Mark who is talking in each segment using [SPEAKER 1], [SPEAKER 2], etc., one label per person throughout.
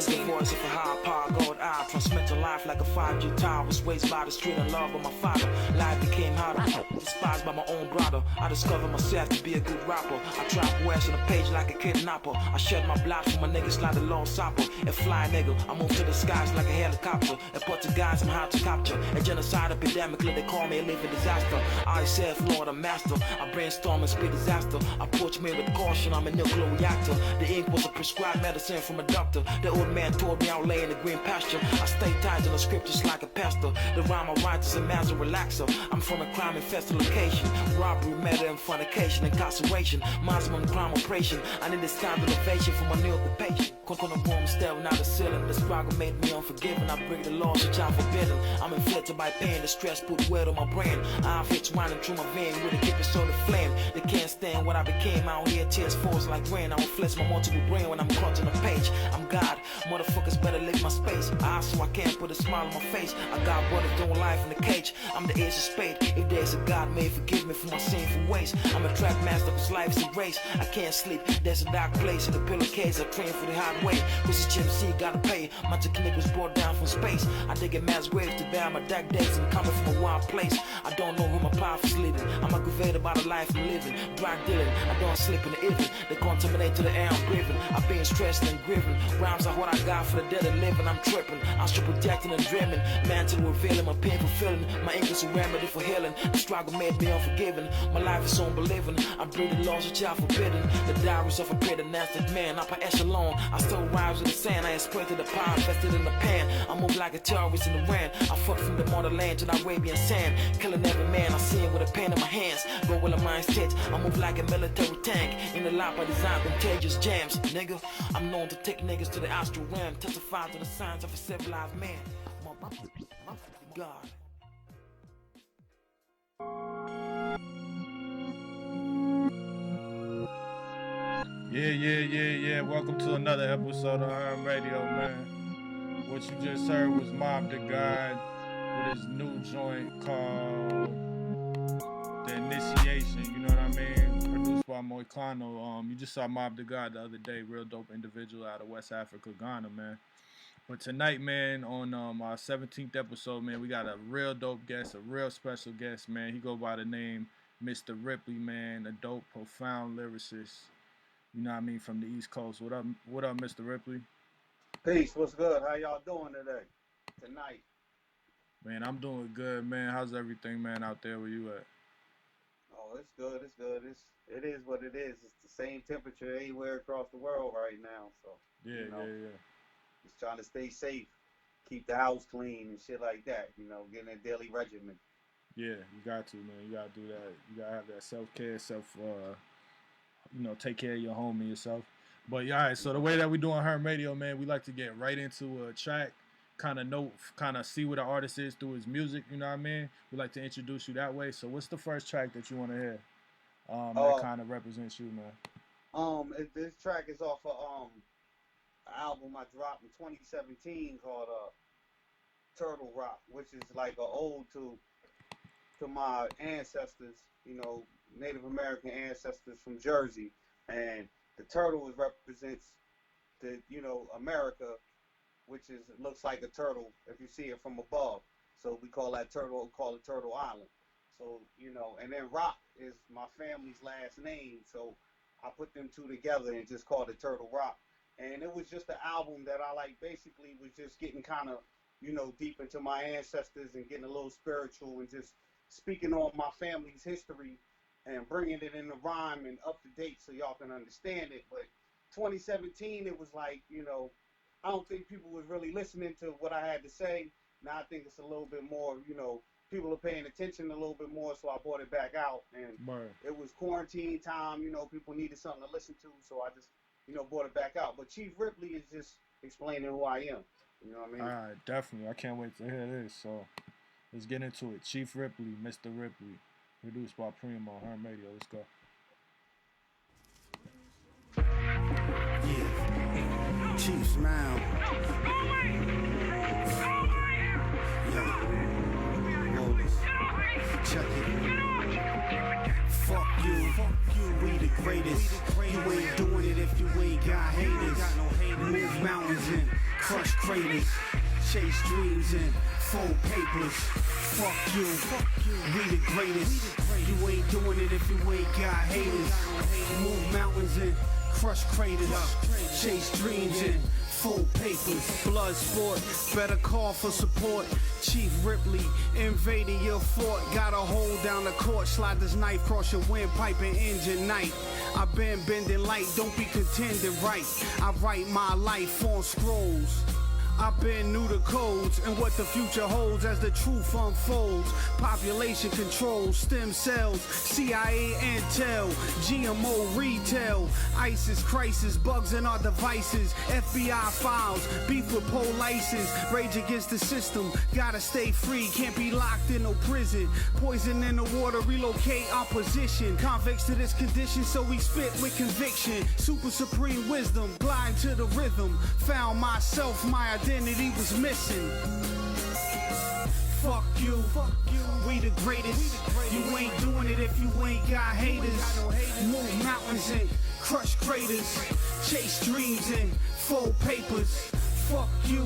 [SPEAKER 1] the voice of a high power God I transmit to life like a 5G tower. Was raised by the street and loved by my father. Life became harder, despised by my own brother. I discovered myself to be a good rapper. I trap west on the page like a kidnapper. I shed my blood for my niggas like a lost sapper. A fly nigga, I move to the skies like a helicopter. A Portuguese I'm hard to capture. A genocide epidemically, they call me a living disaster. I self Lord, a master. I brainstorm and spit disaster. Approach me with caution, I'm a nuclear reactor. The ink was a prescribed medicine from a doctor. The old man told me I'll lay in the green pasture. I stay tied to the scriptures like a pastor. The rhyme I write is a master relaxer. I'm from a crime infested location. Robbery, murder, and fornication, incarceration, maximum crime operation. I need this kind of innovation for my new occupation. On the room, staring out the ceiling. The struggle made me unforgiving. I break the laws which I'm forbidden. I'm inflicted by pain. The stress put weight on my brain. I fits running through my vein with a keep it so the flame. They can't stand what I became. Out here, tears falls like rain. I will flex my multiple brain when I'm caught on the page. I'm God. Motherfuckers better live my space. I so I can't put a smile on my face. I got brothers doing life in the cage. I'm the ace of spade. If there's a God, may forgive me for my sinful ways. I'm a track master, cause life's a race. I can't sleep. There's a dark place in the pillowcase. I train for the hard way. Cause this GMC gotta pay. My technique was brought down from space. I dig a mass waves to bear my dark days and coming from a wild place. I don't know who my path is leading. I'm aggravated by the life I'm living. Drug dealing, I don't sleep in the evening. They contaminate to the air I'm breathing. I've been stressed and grieving. Rhymes are what I got for the dead and living. I'm tripping, I'm still protecting and dreaming. Mantle revealing my painful feeling. My ink is a remedy for healing. The struggle made me unforgiving. My life is unbelieving. I breathe the laws which are forbidden. The diaries of a preternastic man. Upper echelon, I still rise with the sand. I exploited the power invested in the pan. I move like a terrorist in the rain. I fought from the motherland to the Arabian sand. Killing every man I see with a pen in my hands. Go with a mind state. I move like a military tank. In the lap I design contagious jams. Nigga, I'm known to take niggas to the astral realm. Testify to the signs of a civilized man. My God.
[SPEAKER 2] Yeah. Welcome to another episode of Herm Radio, man. What you just heard was Mob the God with his new joint called The Initiation. You know what I mean? Produced by Moicano. You just saw Mob the God the other day. Real dope individual out of West Africa, Ghana, man. But tonight, man, on our 17th episode, man, we got a real dope guest, a real special guest, man. He go by the name Mr. Ripley, man, a dope, profound lyricist. You know what I mean, from the East Coast. What up, Mr. Ripley?
[SPEAKER 3] Peace, what's good? How y'all doing tonight?
[SPEAKER 2] Man, I'm doing good, man. How's everything, man, out there where you at?
[SPEAKER 3] Oh, it's good. It is what it is. It's the same temperature everywhere across the world right now. So
[SPEAKER 2] Yeah.
[SPEAKER 3] Just trying to stay safe, keep the house clean and shit like that. Getting a daily regimen.
[SPEAKER 2] Yeah, you got to, man. You gotta do that. You gotta have that self-care, take care of your home and yourself. But yeah, all right, so the way that we do on Herm Radio, man, we like to get right into a track, kind of see what the artist is through his music, you know what I mean? We like to introduce you that way. So what's the first track that you want to hear that kind of represents you, man?
[SPEAKER 3] This track is off of an album I dropped in 2017 called Turtle Rock, which is like an ode to my ancestors, Native American ancestors from Jersey. And the turtle represents the, America, which looks like a turtle if you see it from above. So we call it Turtle Island. So, and then Rock is my family's last name. So I put them two together and just called it Turtle Rock. And it was just an album that I basically was just getting kind of, deep into my ancestors and getting a little spiritual and just speaking on my family's history and bringing it in the rhyme and up to date so y'all can understand it. But 2017, it was I don't think people was really listening to what I had to say. Now I think it's a little bit more, people are paying attention a little bit more, so I brought it back out. And It was quarantine time, people needed something to listen to, so I just, brought it back out. But Chief Ripley is just explaining who I am. You know what I mean?
[SPEAKER 2] All right, definitely. I can't wait to hear this. So let's get into it. Chief Ripley, Mr. Ripley, produced by Primo, Herm Radio. Let's go.
[SPEAKER 4] Yeah, Chief Smile. Check it. Fuck you, we the greatest. You ain't doing it if you ain't got haters. Move mountains and crush craters, chase dreams and fold papers. Fuck you, we the greatest. You ain't doing it if you ain't got haters. Move mountains and crush craters, chase dreams and fold papers. Blood sport, better call for support. Chief Ripley invading your fort. Got a hold down the court, slide this knife across your windpipe and engine night. I've been bending light, don't be contending right. I write my life on scrolls. I've been new to codes and what the future holds as the truth unfolds. Population control, stem cells, CIA intel, GMO retail, ISIS crisis, bugs in our devices, FBI files, beef with pole license, rage against the system, gotta stay free, can't be locked in no prison. Poison in the water, relocate opposition. Convicts to this condition, so we spit with conviction. Super supreme wisdom, glide to the rhythm. Found myself, my identity was missing. Fuck you, we the greatest. You ain't doing it if you ain't got haters. Move mountains and crush craters, chase dreams and fold papers. Fuck you,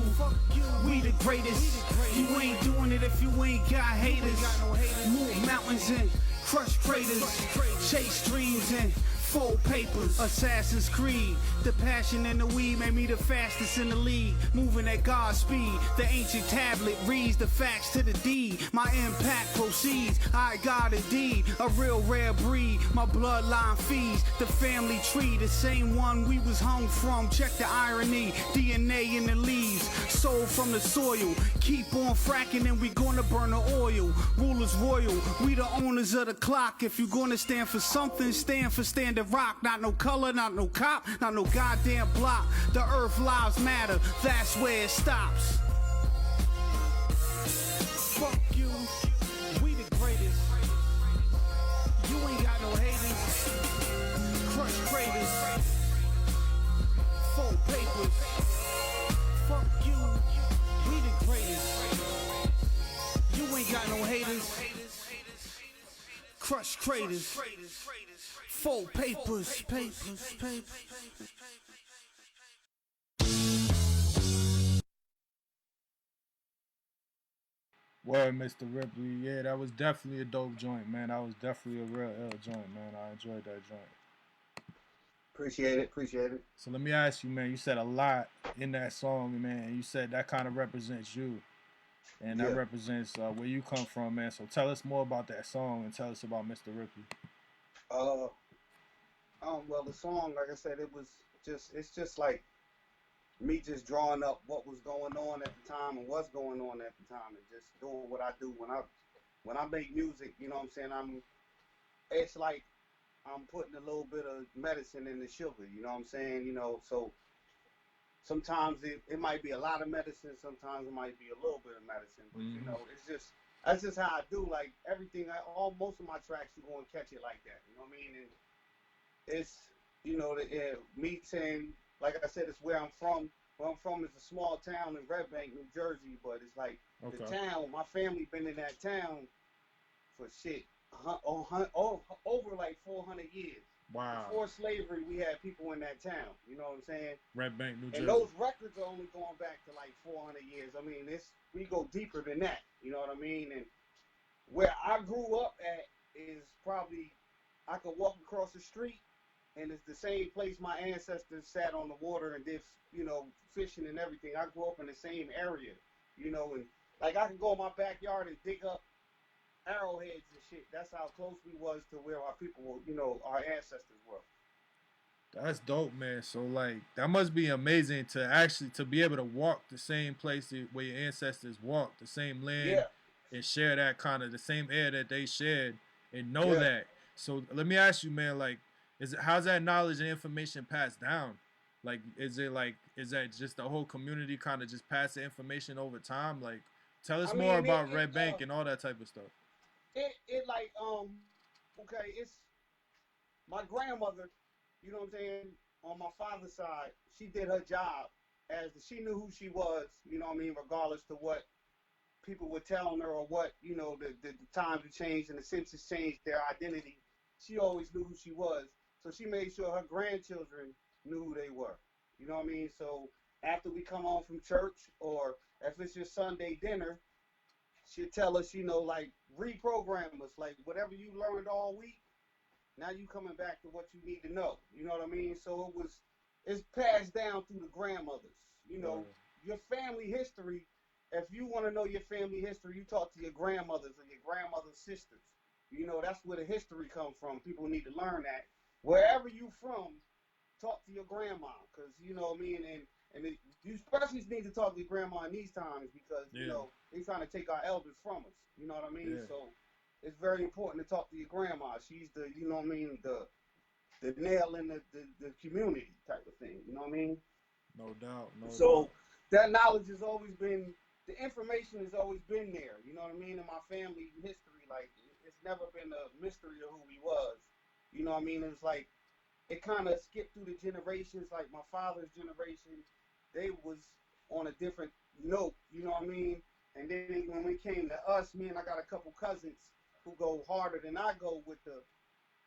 [SPEAKER 4] we the greatest. You ain't doing it if you ain't got haters. Move mountains and crush craters, chase dreams and fold papers. Assassin's Creed, the passion and the weed made me the fastest in the league. Moving at God's speed, the ancient tablet reads the facts to the deed. My impact proceeds, I got indeed a real rare breed. My bloodline feeds the family tree, the same one we was hung from. Check the irony, DNA in the leaves, soul from the soil. Keep on fracking and we gonna burn the oil. Rulers royal, we the owners of the clock. If you gonna stand for something, stand for standing rock. Not no color, not no cop, not no goddamn block. The earth lives matter, that's where it stops. Fuck you, we the greatest. You ain't got no haters. Crush craters, fold papers. Fuck you, we the greatest. You ain't got no haters. Crush craters, fold papers.
[SPEAKER 2] Word, Mr. Ripley. Yeah, that was definitely a dope joint, man. That was definitely a real ill joint, man. I enjoyed that joint.
[SPEAKER 3] Appreciate it.
[SPEAKER 2] So let me ask you, man. You said a lot in that song, man. You said that kind of represents you, and that represents where you come from, man. So tell us more about that song and tell us about Mr. Ripley.
[SPEAKER 3] Well, the song, like I said, it's just like me just drawing up what was going on at the time and what's going on at the time and just doing what I do when I make music. You know what I'm saying? It's like I'm putting a little bit of medicine in the sugar. You know what I'm saying? You know, so sometimes it might be a lot of medicine, sometimes it might be a little bit of medicine, but you know, that's just how I do. Like everything, most of my tracks, you're gonna catch it like that. You know what I mean? And it's, you know, me saying, like I said, it's where I'm from. Where I'm from is a small town in Red Bank, New Jersey, but it's like the town. My family been in that town for shit over like 400 years.
[SPEAKER 2] Wow.
[SPEAKER 3] Before slavery, we had people in that town. You know what I'm saying?
[SPEAKER 2] Red Bank, New Jersey.
[SPEAKER 3] And those records are only going back to like 400 years. I mean, we go deeper than that. You know what I mean? And where I grew up at is probably, I could walk across the street and it's the same place my ancestors sat on the water and did, you know, fishing and everything. I grew up in the same area, you know, and like I could go in my backyard and dig up arrowheads and shit. That's how close we was to where our people were, you know, our ancestors were.
[SPEAKER 2] That's dope, man. So like that must be amazing to be able to walk the same place where your ancestors walked, the same land, and share that kind of the same air that they shared and know that. So let me ask you, man, like, how's that knowledge and information passed down? Like, is that just the whole community kind of just pass the information over time? Like, tell us more about Red Bank and all that type of stuff.
[SPEAKER 3] It's my grandmother, you know what I'm saying, on my father's side, she did her job she knew who she was, you know what I mean, regardless to what people were telling her or what, you know, the times have changed and the census changed their identity. She always knew who she was. So she made sure her grandchildren knew who they were. You know what I mean? So after we come home from church, or if it's your Sunday dinner, she'll tell us, like reprogram us, like whatever you learned all week. Now you coming back to what you need to know. You know what I mean? So it's passed down through the grandmothers. Your family history. If you want to know your family history, you talk to your grandmothers or your grandmother's sisters. That's where the history comes from. People need to learn that. Wherever you from, talk to your grandma, because you know what I mean. You especially need to talk to your grandma in these times, because they trying to take our elders from us. You know what I mean? Yeah. So it's very important to talk to your grandma. She's the, the nail in the community type of thing. You know what I mean?
[SPEAKER 2] No doubt.
[SPEAKER 3] So that knowledge has always been, the information has always been there. You know what I mean? In my family history, like it's never been a mystery of who he was. You know what I mean? It's like it kind of skipped through the generations. Like my father's generation, they was on a different note. You know what I mean? And then when we came to us, me and I got a couple cousins who go harder than I go with the.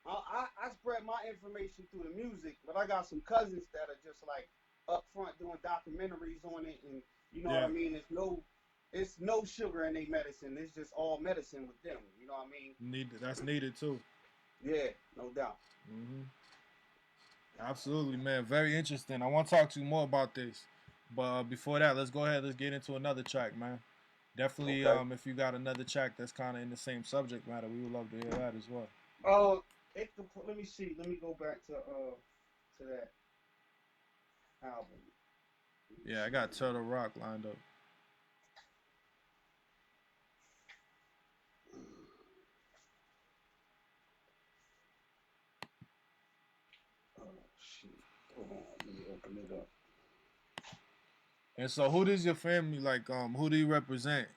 [SPEAKER 3] I spread my information through the music, but I got some cousins that are just like up front doing documentaries on it, and you know what I mean. It's no sugar in their medicine. It's just all medicine with them. You know what I mean?
[SPEAKER 2] That's needed too.
[SPEAKER 3] Yeah, no doubt.
[SPEAKER 2] Mm-hmm. Absolutely, man. Very interesting. I want to talk to you more about this, but before that, let's go ahead. Let's get into another track, man. Definitely,
[SPEAKER 3] okay.
[SPEAKER 2] If you got another track that's kind of in the same subject matter, we would love to hear that as well.
[SPEAKER 3] Let me see. Let me go back to that album.
[SPEAKER 2] Yeah, I got Turtle Rock lined up.
[SPEAKER 3] Oh shit! Hold on, let me open it up.
[SPEAKER 2] And so, who does your family like? Who do you represent?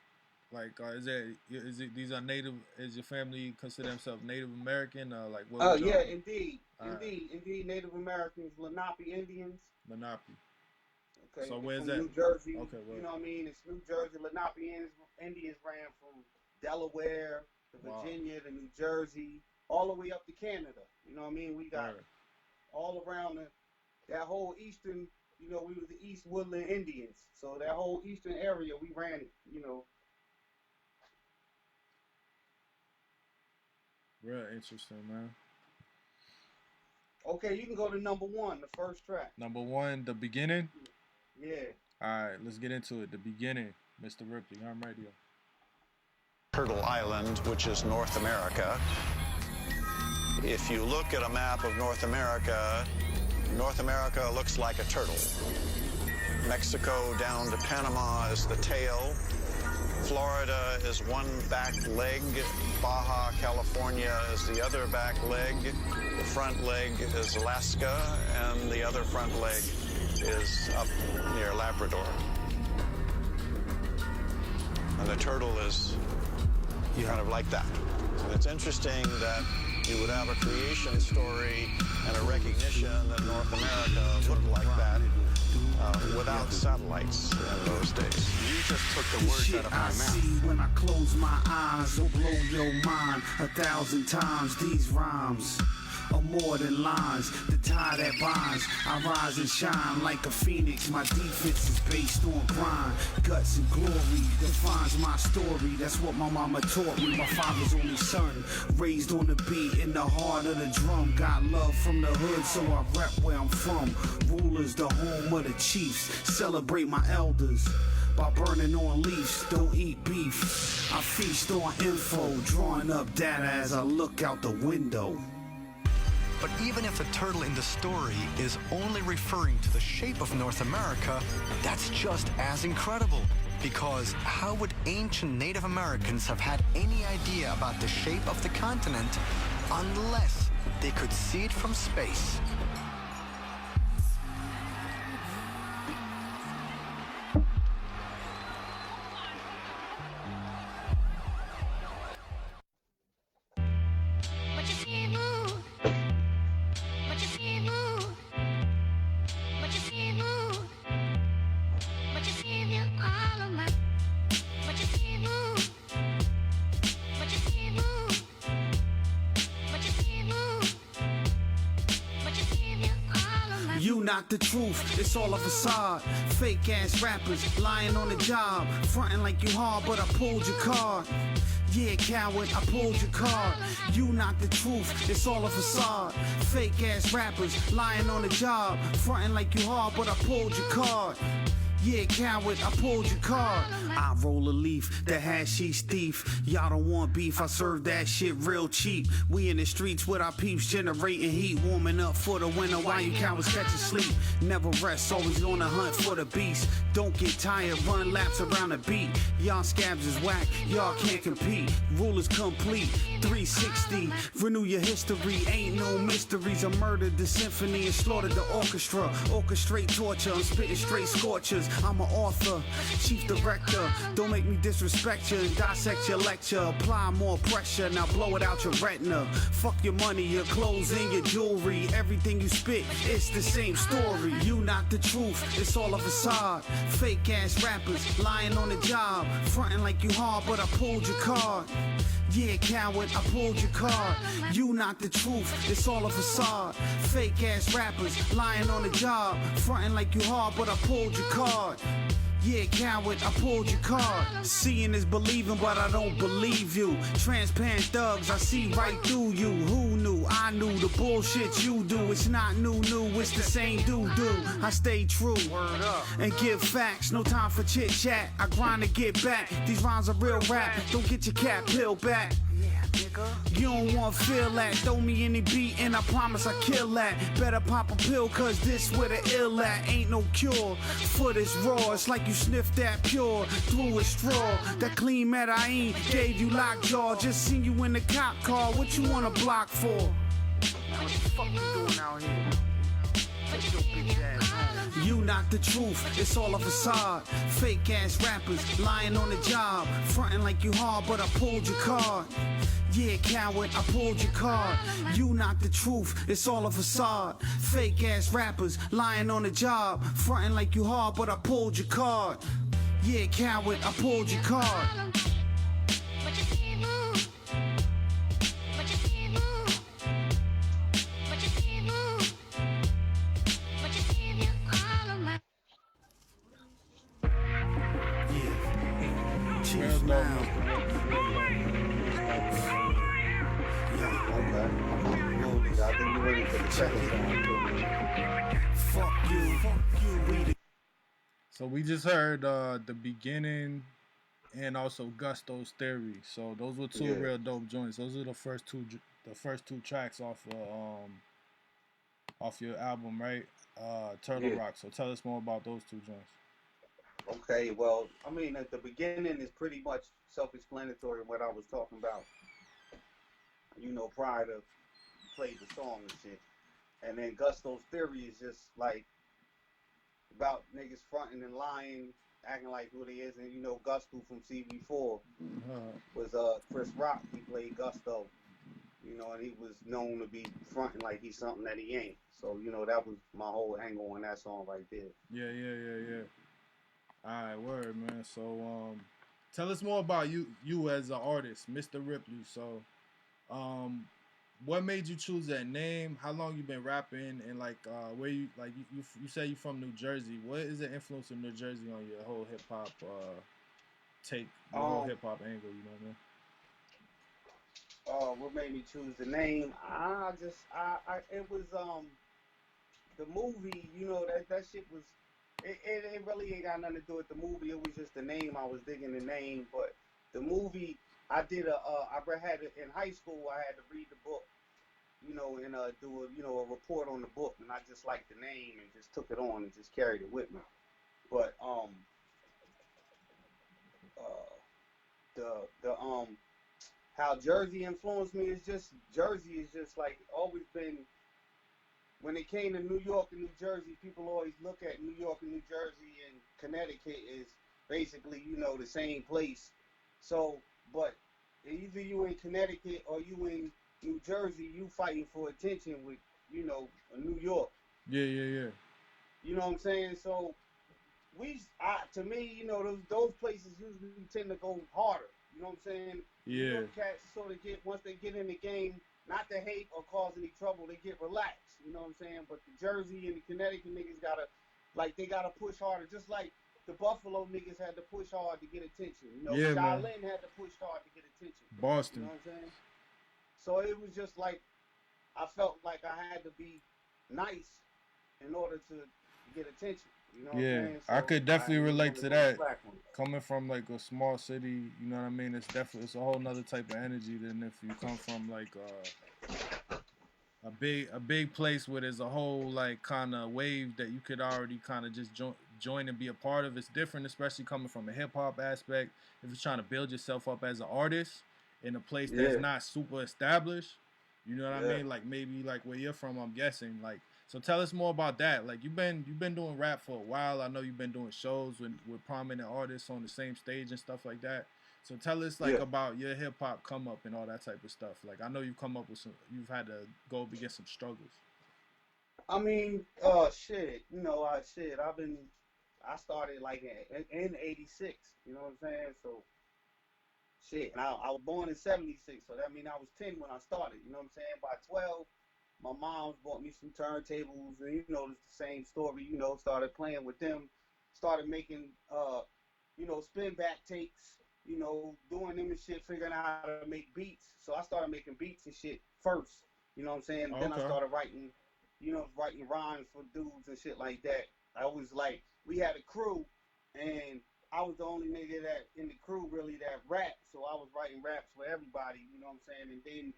[SPEAKER 2] Like, is it these are Native? Is your family consider themselves Native American? Like, what?
[SPEAKER 3] Oh yeah, indeed. Native Americans, Lenape Indians.
[SPEAKER 2] Lenape.
[SPEAKER 3] Okay.
[SPEAKER 2] So where's
[SPEAKER 3] from
[SPEAKER 2] that?
[SPEAKER 3] New Jersey.
[SPEAKER 2] Okay. Well.
[SPEAKER 3] You know what I mean? It's New Jersey. Lenape Indians ran from Delaware to Virginia to New Jersey, all the way up to Canada. You know what I mean? We got all around that whole eastern. We were the East Woodland Indians. So that whole eastern area, we ran it.
[SPEAKER 2] Real interesting, man.
[SPEAKER 3] Okay, you can go to number one, the first track.
[SPEAKER 2] Number one, The Beginning?
[SPEAKER 3] Yeah.
[SPEAKER 2] All right, let's get into it. The Beginning, Mr. Ripley, Herm Radio.
[SPEAKER 5] Turtle Island, which is North America. If you look at a map of North America looks like a turtle. Mexico down to Panama is the tail. Florida is one back leg. Baja California is the other back leg. The front leg is Alaska, and the other front leg is up near Labrador. And the turtle is kind of like that. And it's interesting that you would have a creation story and a recognition that North America looked like that without satellites in those days. You just took the words out of my mouth.
[SPEAKER 4] See when I close my eyes, will blow your mind 1,000 times. These rhymes are more than lines. The tie that binds, I rise and shine like a phoenix. My defense is based on grind. Guts and glory defines my story. That's what my mama taught me. My father's only son, raised on the beat in the heart of the drum. Got love from the hood, so I rep where I'm from. Rulers, the home of the chiefs. Celebrate my elders by burning on leaves. Don't eat beef. I feast on info, drawing up data as I look out the window.
[SPEAKER 6] But even if the turtle in the story is only referring to the shape of North America, that's just as incredible. Because how would ancient Native Americans have had any idea about the shape of the continent unless they could see it from space?
[SPEAKER 4] You not the truth, it's all a facade. Fake ass rappers lying on the job, fronting like you hard, but I pulled your card. Yeah, coward, I pulled your card. You not the truth, it's all a facade. Fake ass rappers lying on the job, fronting like you hard, but I pulled your card. Yeah, coward, I pulled your card. I roll a leaf, the hashish thief. Y'all don't want beef, I serve that shit real cheap. We in the streets with our peeps, generating heat, warming up for the winter while you cowards catching sleep. Never rest, always on the hunt for the beast. Don't get tired, run laps around the beat. Y'all scabs is whack, y'all can't compete. Rule is complete, 360. Renew your history, ain't no mysteries. I murdered the symphony and slaughtered the orchestra. Orchestrate torture, I'm spitting straight scorchers. I'm an author, chief director. Don't make me disrespect you and dissect your lecture. Apply more pressure, now blow it out your retina. Fuck your money, your clothes and your jewelry. Everything you spit, it's the same story. You not the truth, it's all a facade. Fake ass rappers lying on the job, fronting like you hard, but I pulled your card. Yeah, coward, I pulled your card. You not the truth, it's all a facade. Fake ass rappers lying on the job, fronting like you hard, but I pulled your card. Yeah, coward, I pulled your card. Seeing is believing, but I don't believe you. Transparent thugs, I see right through you. Who knew? I knew the bullshit you do. It's not new, it's the same do. I stay true and give facts. No time for chit chat. I grind to get back. These rhymes are real rap. Don't get your cat pill back. You don't want to feel that. Throw me any beat and I promise I kill that. Better pop a pill cause this where the ill at. Ain't no cure for this raw. It's like you sniffed that pure through a straw. That clean matter I ain't gave you lockjaw. Just seen you in the cop car. What you want to block for? Now what the fuck you doing out here? Take your bitch ass home. You not the truth, it's all a facade. Fake ass rappers lying on the job, fronting like you hard, but I pulled your card. Yeah, coward, I pulled your card. You not the truth, it's all a facade. Fake ass rappers lying on the job, fronting like you hard, but I pulled your card. Yeah, coward, I pulled your card.
[SPEAKER 2] So we just heard the beginning and also Gusto's Theory. So those were two real dope joints. Those are the first two tracks off your album, right? Turtle Rock. So tell us more about those two joints.
[SPEAKER 3] Okay, well, I mean, at the beginning is pretty much self-explanatory what I was talking about, prior to play the song and shit. And then Gusto's Theory is just like about niggas fronting and lying, acting like who they is. And Gusto from CV4 was Chris Rock. He played Gusto, and he was known to be fronting like he's something that he ain't. So that was my whole angle on that song right there.
[SPEAKER 2] Yeah. Alright, word, man. So tell us more about you as an artist, Mr. Ripley. So what made you choose that name? How long you been rapping? And where you say you from New Jersey. What is the influence of New Jersey on your whole hip hop take, your whole hip hop angle? You know what I mean?
[SPEAKER 3] What made me choose the name? It was the movie. That shit was. It really ain't got nothing to do with the movie. It was just the name. I was digging the name, but the movie. I did in high school. I had to read the book, and do a report on the book, and I just liked the name and just took it on and just carried it with me. But how Jersey influenced me is just Jersey is just like always been. When it came to New York and New Jersey, people always look at New York and New Jersey and Connecticut as basically the same place. So. But either you in Connecticut or you in New Jersey, you fighting for attention with, New York.
[SPEAKER 2] Yeah.
[SPEAKER 3] You know what I'm saying? So to me, those places usually tend to go harder. You know what I'm saying?
[SPEAKER 2] Yeah.
[SPEAKER 3] New York cats sort of once they get in the game, not to hate or cause any trouble, they get relaxed. You know what I'm saying? But the Jersey and the Connecticut niggas gotta like they gotta push harder, just like the Buffalo niggas had to push hard to get attention. You know,
[SPEAKER 2] Yeah, man.
[SPEAKER 3] Shaolin had to push hard to get attention.
[SPEAKER 2] Boston.
[SPEAKER 3] You know what I'm saying? So it was just like I felt like I had to be nice in order to get attention. You know what I'm saying? So
[SPEAKER 2] I could definitely relate to that.
[SPEAKER 3] Slack on it.
[SPEAKER 2] Coming from like a small city, you know what I mean? It's a whole nother type of energy than if you come from like a big place where there's a whole like kind of wave that you could already kind of just join and be a part of. It's different, especially coming from a hip hop aspect. If you're trying to build yourself up as an artist in a place that's not super established, you know what I mean? Like maybe like where you're from, I'm guessing. Like, so tell us more about that. Like you've been doing rap for a while. I know you've been doing shows with prominent artists on the same stage and stuff like that. So tell us like about your hip hop come up and all that type of stuff. Like I know you've come up with you've had to go up against some struggles.
[SPEAKER 3] I mean, shit. You know, I started like in '86. You know what I'm saying? So, shit. And I was born in '76, so that means I was 10 when I started. You know what I'm saying? By 12, my mom bought me some turntables, and you know, it's the same story. You know, started playing with them, started making, you know, spin back takes. You know, doing them and shit, figuring out how to make beats. So I started making beats and shit first. You know what I'm saying?
[SPEAKER 2] Okay.
[SPEAKER 3] Then I started writing, you know, writing rhymes for dudes and shit like that. I was like, we had a crew, and I was the only nigga that in the crew really that rapped. So I was writing raps for everybody. You know what I'm saying? And then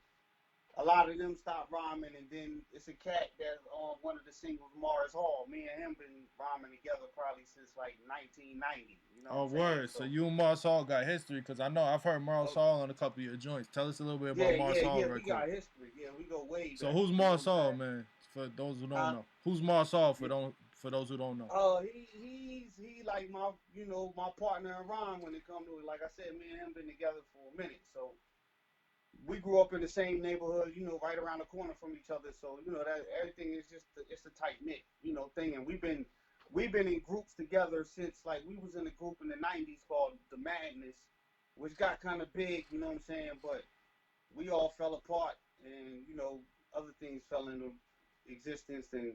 [SPEAKER 3] a lot of them stopped rhyming, and then it's a cat that's on one of the singles, Mars Hall. Me and him been rhyming together probably since like 1990. You know what I'm
[SPEAKER 2] word. So you and Mars Hall got history, because I know I've heard Mars Hall on a couple of your joints. Tell us a little bit about Mars Hall
[SPEAKER 3] right
[SPEAKER 2] quick.
[SPEAKER 3] We got history. Yeah, we go way back.
[SPEAKER 2] So who's Mars Hall, man? For those who don't know, who's Mars Hall for those who don't know?
[SPEAKER 3] He like my, you know, my partner in rhyme when it comes to it. Like I said, me and him been together for a minute, so. We grew up in the same neighborhood, you know, right around the corner from each other. So, you know, that everything is just it's a tight knit, you know, thing. And we've been in groups together since like we was in a group in the '90s called The Madness, which got kind of big, you know what I'm saying? But we all fell apart, and you know, other things fell into existence. And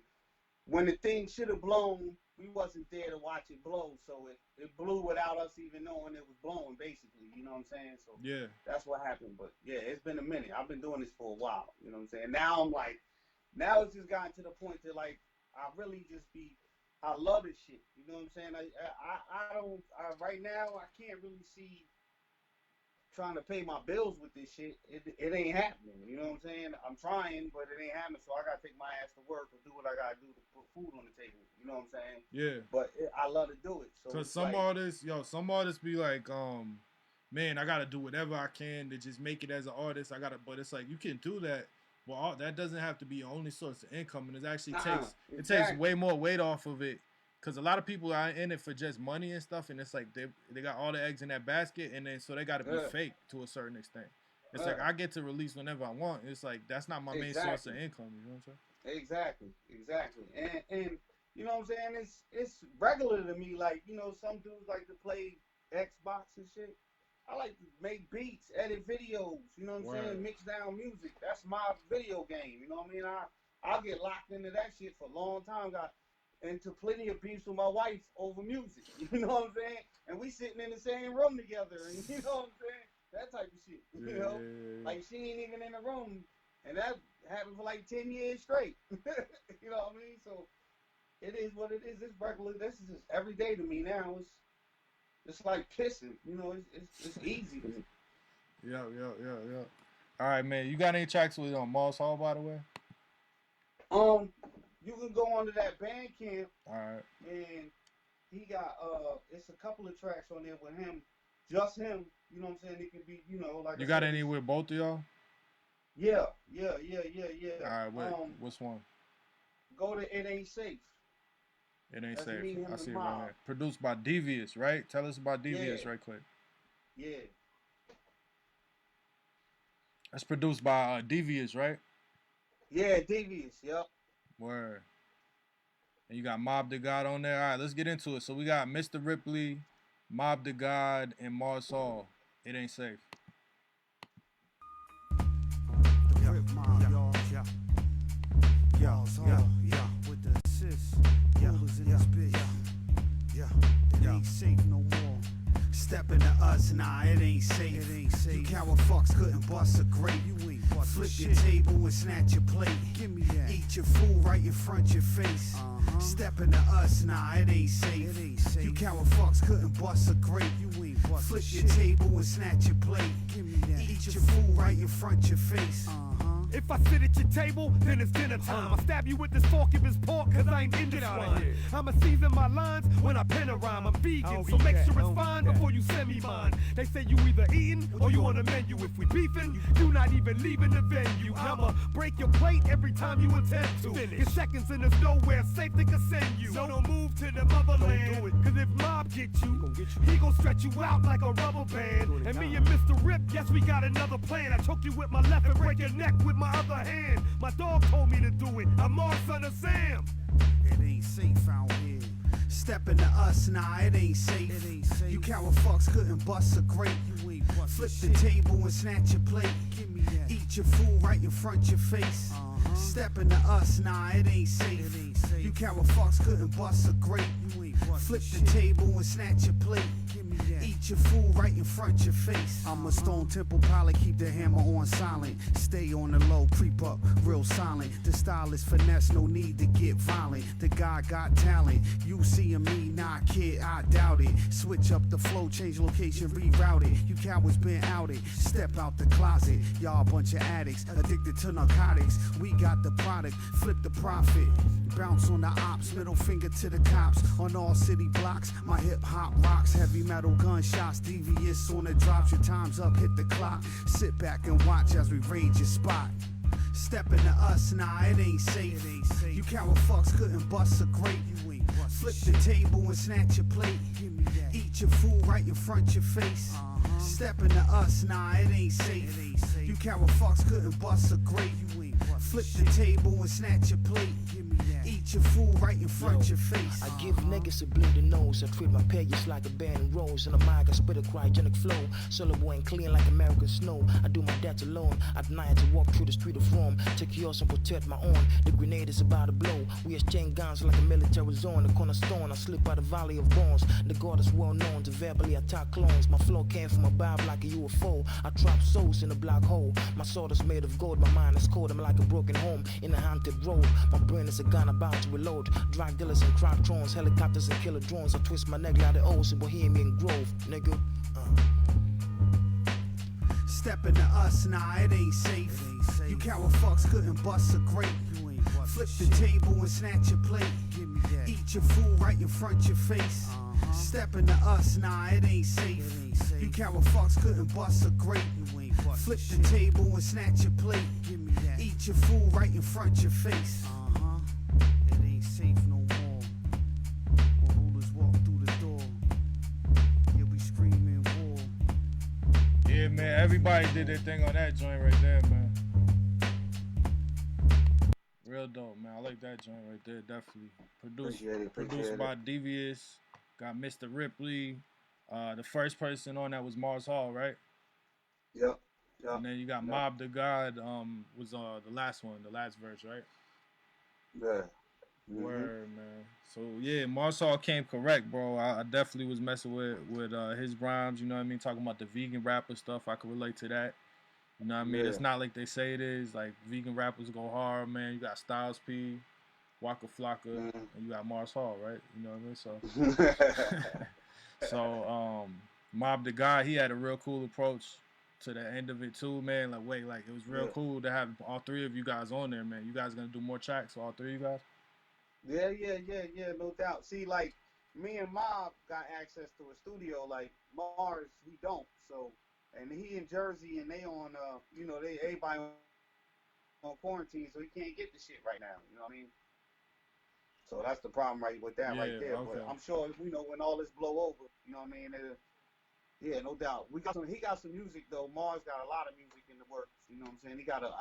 [SPEAKER 3] when the thing should have blown, we wasn't there to watch it blow, so it blew without us even knowing it was blowing, basically, you know what I'm saying? So
[SPEAKER 2] yeah, that's
[SPEAKER 3] what happened. But yeah, it's been a minute. I've been doing this for a while, you know what I'm saying? Now it's just gotten to the point that like I love this shit, you know what I'm saying? Right now I can't really see trying to pay my bills with this shit. It ain't happening, you know what I'm saying? I'm trying, but it ain't happening, so I gotta take my ass to work and do what I gotta do to put food on the table, you know what I'm saying?
[SPEAKER 2] Yeah.
[SPEAKER 3] But I love to do it. So
[SPEAKER 2] because some artists be like, man, I gotta do whatever I can to just make it as an artist. But it's like you can do that, but that doesn't have to be your only source of income, and it actually takes way more weight off of it. Because a lot of people are in it for just money and stuff, and it's like they got all the eggs in that basket, and then so they got to be fake to a certain extent. It's like I get to release whenever I want. It's like that's not my main source of income. You know what I'm saying?
[SPEAKER 3] Exactly. And you know what I'm saying? It's regular to me. Like, you know, some dudes like to play Xbox and shit. I like to make beats, edit videos. You know what I'm saying? Mix down music. That's my video game. You know what I mean? I'll get locked into that shit for a long time. Got into plenty of beefs with my wife over music, you know what I'm saying? And we sitting in the same room together, and you know what I'm saying? That type of shit, you know? Like, she ain't even in the room, and that happened for like 10 years straight, you know what I mean? So, it is what it is. It's regular. This is just every day to me now. It's like pissing, you know? It's easy to me.
[SPEAKER 2] Yeah. All right, man. You got any tracks with Mars Hall, by the way?
[SPEAKER 3] You can go onto that Bandcamp.
[SPEAKER 2] All right.
[SPEAKER 3] And he got it's a couple of tracks on there with him, just him. You know what I'm saying? It could be, you know, like.
[SPEAKER 2] You got any with both of y'all?
[SPEAKER 3] Yeah.
[SPEAKER 2] All right, what's one?
[SPEAKER 3] Go to It Ain't Safe.
[SPEAKER 2] It Ain't Safe. I see it right here. Produced by Devious, right? Tell us about Devious right quick.
[SPEAKER 3] Yeah.
[SPEAKER 2] That's produced by Devious, right?
[SPEAKER 3] Yeah, Devious. Yep.
[SPEAKER 2] Word. And you got Mob the God on there. All right, let's get into it. So we got Mr. Ripley, Mob the God, and Mars Hall. It Ain't Safe.
[SPEAKER 4] The Rip Mob, y'all. Yeah. With the assist. Yeah. Closing this bitch. Yeah, it ain't safe no more. Step into us, nah, it ain't safe. It ain't safe. You coward fucks couldn't bust a grape. You ain't flip your table and snatch your plate. Give me that. Eat your food right in front your face. Step into us, nah, it ain't safe. It ain't safe. You coward fucks couldn't bust a grape. You ain't flip your table and snatch your plate. Give me that. Eat your food right in front your face.
[SPEAKER 7] If I sit at your table, then it's dinner time. I stab you with this fork if it's pork, cause I ain't into swine. I'ma season my lines when I pen a rhyme. I'm vegan, so make sure it's fine before you send me mine. They say you either eating or you on the menu. If we beefing, you not even leaving the venue. I'ma break your plate every time you attempt to. Your seconds and there's nowhere safe they can send you. So don't move to the motherland, cause if mob get you, he gon' stretch you out like a rubber band. And me and Mr. Rip, yes, we got another plan. I choke you with my left and break your neck with my other hand. My dog told me to do it. I'm Mark, son of Sam.
[SPEAKER 4] It ain't safe out here. Step into us, nah, it ain't safe. You coward fucks couldn't bust a grape. Flip the table and snatch your plate. Eat your food right in front your face. Step into us, nah, it ain't safe. You coward fucks couldn't bust a grape. Flip the table and snatch your plate. Eat your food right in front your face. I'm a Stone Temple pilot, keep the hammer on silent. Stay on the low, creep up, real silent. The style is finesse, no need to get violent. The guy got talent, you seeing me, nah kid, I doubt it. Switch up the flow, change location, reroute it. You cowards been outed, step out the closet. Y'all a bunch of addicts, addicted to narcotics. We got the product, flip the profit. Bounce on the ops, middle finger to the cops. On all city blocks, my hip hop rocks. Heavy metal gunshots, devious on the drops. Your time's up, hit the clock. Sit back and watch as we raid your spot. Step into us, nah, it ain't safe. You coward fucks couldn't bust a grape. Flip the table and snatch your plate. Eat your food right in front your face. Step into us, nah, it ain't safe. You coward fucks couldn't bust a grape. Flip the table and snatch your plate. Eat your food right in front your face.
[SPEAKER 1] I give niggas a bleeding nose. I treat my payers like a band and rose. And a mic, I spit a cryogenic flow. Solo and clean like American snow. I do my debts alone. At night to walk through the street of Rome. Take yours and protect my own. The grenade is about to blow. We exchange guns like a military zone. The cornerstone, I slip by the valley of bones. The god is well known to verbally attack clones. My flow came from above like a UFO. I trap souls in a black hole. My sword is made of gold. My mind is cold. I'm like a broken home in a haunted road. My brain is a gun about to reload. Drug dealers and crack drones, helicopters and killer drones. I twist my neck like the O's in Bohemian Grove, nigga.
[SPEAKER 4] Step into us, nah, it ain't safe. You coward fucks couldn't bust a grape. Flip the table and snatch your plate. Eat your food right in front your face. Step into us, nah, it ain't safe. You coward fucks couldn't bust a grape. Flip the table and snatch your plate. Eat your food right in front your face. It ain't safe no more. When rulers walk through the door, you'll be screaming war.
[SPEAKER 2] Yeah, man, everybody did their thing on that joint right there, man. Real dope, man. I like that joint right there, definitely. Produced by Devious. Got Mr. Ripley. The first person on that was Mars Hall, right?
[SPEAKER 3] Yep.
[SPEAKER 2] And then you got Mob the God, was the last one, the last verse, right?
[SPEAKER 3] Yeah.
[SPEAKER 2] Word, man. So yeah, Mars Hall came correct, bro. I definitely was messing with his rhymes, you know what I mean? Talking about the vegan rapper stuff. I could relate to that. You know what I mean?
[SPEAKER 3] Yeah.
[SPEAKER 2] It's not like they say it is. Like, vegan rappers go hard, man. You got Styles P, Waka Flocka, and you got Mars Hall, right? You know what I mean? So, Mob the God, he had a real cool approach to the end of it too, man. Like, it was real cool to have all three of you guys on there, man. You guys gonna do more tracks, all three of you guys?
[SPEAKER 3] Yeah, no doubt. See, like, me and Mob got access to a studio, like Mars, he don't. So, and he in Jersey, and they on, everybody on quarantine, so he can't get the shit right now. You know what I mean? So that's the problem with that right there.
[SPEAKER 2] Okay.
[SPEAKER 3] But I'm sure, when all this blow over, you know what I mean? Yeah, no doubt. He got some music though. Mars got a lot of music in the works. You know what I'm saying? He got a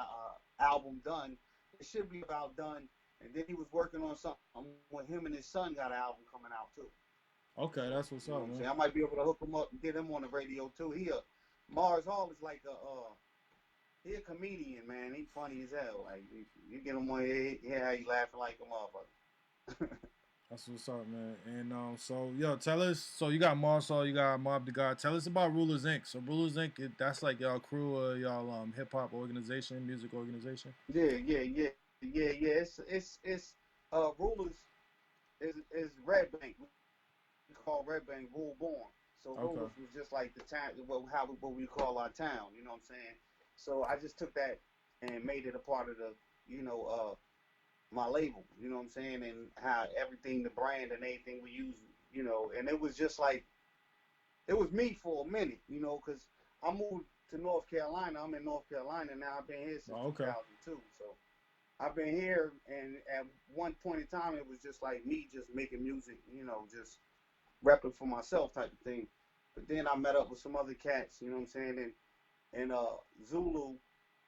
[SPEAKER 3] album done. It should be about done. And then he was working on something when him and his son got an album coming out too.
[SPEAKER 2] Okay, that's what's up, man.
[SPEAKER 3] I might be able to hook him up and get him on the radio too. Mars Hall is like he a comedian, man. He funny as hell. Like you get him on, he laughing like a motherfucker.
[SPEAKER 2] That's what's up, man. And so yo, tell us. So you got Marsaw, you got Mob the God. Tell us about Rulers Inc. So Rulers Inc. That's like y'all crew, y'all hip hop organization, music organization.
[SPEAKER 3] Yeah. It's Rulers is Red Bank. We call Red Bank Rule Born. So
[SPEAKER 2] Okay.
[SPEAKER 3] Rulers was just like the town, what we call our town. You know what I'm saying? So I just took that and made it a part of the, my label. You know what I'm saying? And how everything, the brand and everything we use, and it was just like, it was me for a minute, because I moved to North Carolina. I'm in North Carolina now. I've been here since 2002. So I've been here, and at one point in time, it was just like me just making music, just repping for myself type of thing. But then I met up with some other cats, you know what I'm saying? And Zulu,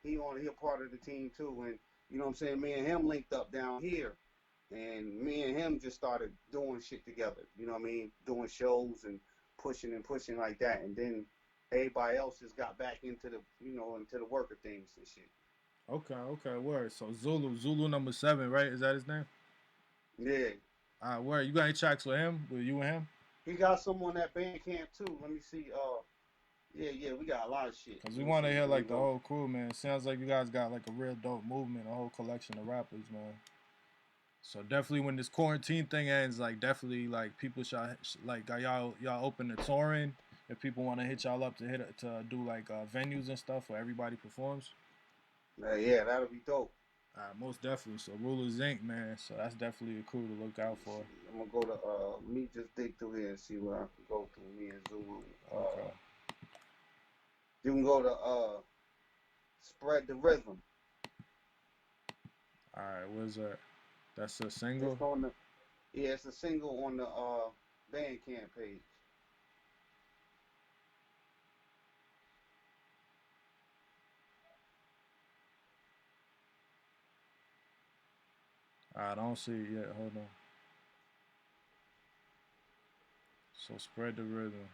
[SPEAKER 3] he a part of the team too. And you know what I'm saying? Me and him linked up down here. And me and him just started doing shit together. You know what I mean? Doing shows and pushing like that. And then everybody else just got back into the, into the work of things and shit.
[SPEAKER 2] Okay, word. So Zulu number 7, right? Is that his name?
[SPEAKER 3] Yeah.
[SPEAKER 2] Word. You got any tracks with him? With you and him?
[SPEAKER 3] He got some on that Bandcamp too. Let me see. Yeah, we got a lot of shit.
[SPEAKER 2] Cause we want to hear like the whole crew, man. Sounds like you guys got like a real dope movement, a whole collection of rappers, man. So definitely when this quarantine thing ends, like definitely like people should like y'all open to touring. If people want to hit y'all up to do like venues and stuff where everybody performs.
[SPEAKER 3] Yeah, that'll be dope.
[SPEAKER 2] Most definitely. So Rulers Inc., man. So that's definitely a crew to look out for.
[SPEAKER 3] I'm gonna go to me just dig through here and see where I can go through me and Zulu.
[SPEAKER 2] Okay.
[SPEAKER 3] You can go to Spread the Rhythm.
[SPEAKER 2] All right, where's that? That's a single?
[SPEAKER 3] It's a single on the Bandcamp page.
[SPEAKER 2] I don't see it yet. Hold on. So Spread the Rhythm.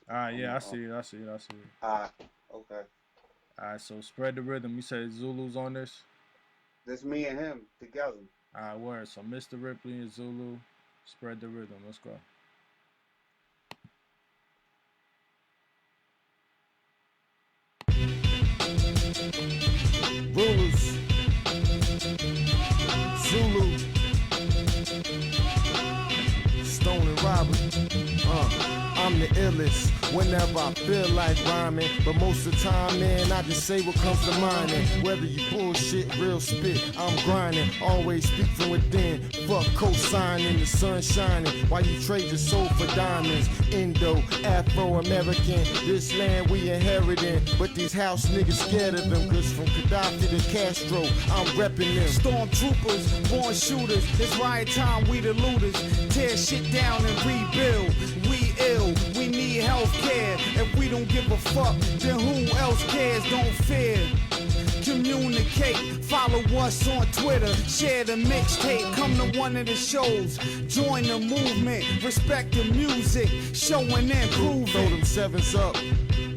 [SPEAKER 2] Yeah, I see it.
[SPEAKER 3] Okay.
[SPEAKER 2] Alright, so Spread the Rhythm. You said Zulu's on this?
[SPEAKER 3] This me and him together.
[SPEAKER 2] Alright, word. So Mr. Ripley and Zulu, Spread the Rhythm. Let's go.
[SPEAKER 7] Rulers, Zulu, Stone and Robert. I'm the illest whenever I feel like rhyming, but most of the time, man, I just say what comes to mind. And whether you bullshit, real spit, I'm grinding. Always speak from within. Fuck co-signing, the sun shining while you trade your soul for diamonds. Indo, Afro-American, this land we inheriting, but these house niggas scared of them. Cause from Gaddafi to Castro, I'm repping them. Stormtroopers, born shooters, it's riot time, we the looters. Tear shit down and rebuild. We ill, we need health care. If we don't give a fuck, then who else cares? Don't fear. Communicate, follow us on Twitter, share the mixtape, come to one of the shows, join the movement, respect the music, showing and proving. Throw them sevens up.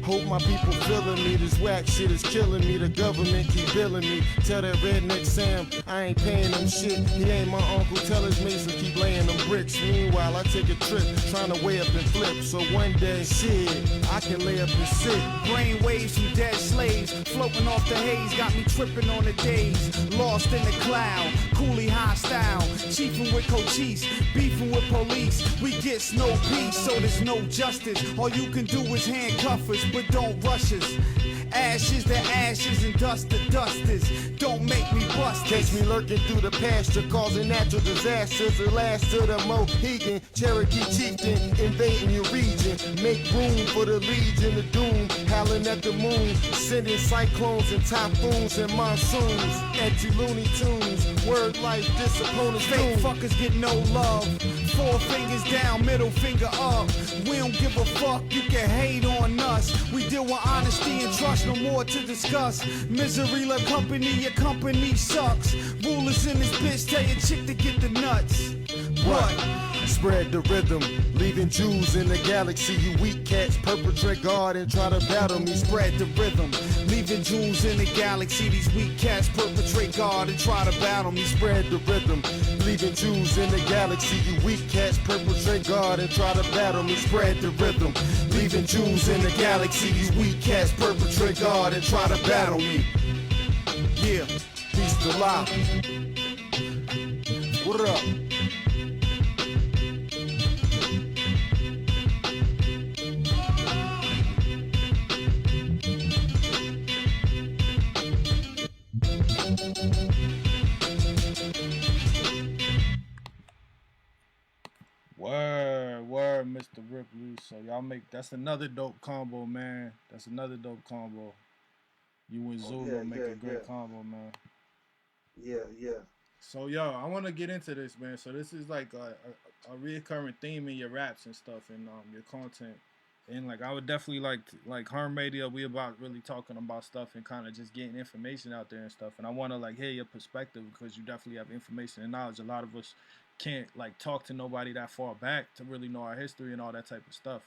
[SPEAKER 7] Hope my people feeling me. This whack shit is killing me. The government keep billing me. Tell that redneck Sam I ain't paying them shit. He ain't my uncle. Tell his masons keep laying them bricks. Meanwhile, I take a trip trying to weigh up and flip. So one day, shit, I can lay up and sit. Brain waves from dead slaves floating off the haze. Got me tripping on the days. Lost in the cloud. Coolie hostile. Chiefing with Cochise. Beefing with police. We get no peace, so there's no justice. All you can do is handcuff us, but don't rush us. Ashes to ashes and dust to dusters. Don't make me bust. Catch me lurking through the pasture, causing natural disasters. The last of the Mohegan, Cherokee chieftain, invading your region. Make room for the Legion of Doom, howling at the moon, sending cyclones and typhoons and monsoons. At you Looney Tunes, word life, disappointment. Fake fuckers get no love. 4 fingers down, middle finger up. We don't give a fuck, you can hate on us. We deal with honesty and trust, no more to discuss. Misery love company, your company sucks. Rulers in this bitch, tell your chick to get the nuts. What?
[SPEAKER 8] Spread the rhythm, leaving Jews in the galaxy. You weak cats perpetrate God and try to battle me.
[SPEAKER 4] Spread the rhythm, leaving Jews in the galaxy. These weak cats perpetrate God and try to battle me.
[SPEAKER 8] Spread the rhythm, leaving Jews in the galaxy. You weak cats perpetrate God and try to battle me. Spread the rhythm, leaving Jews in the galaxy. You weak cats perpetrate God and try to battle me. Yeah, peace to life. What up?
[SPEAKER 2] Word, Mr. Ripley. So y'all that's another dope combo, man. That's another dope combo. You and Zulu make a great combo, man.
[SPEAKER 3] Yeah.
[SPEAKER 2] So yo, I want to get into this, man. So this is like a reoccurring theme in your raps and stuff, and your content. And like I would definitely like Herm Radio. We about really talking about stuff and kind of just getting information out there and stuff. And I want to like hear your perspective because you definitely have information and knowledge. A lot of us can't like talk to nobody that far back to really know our history and all that type of stuff.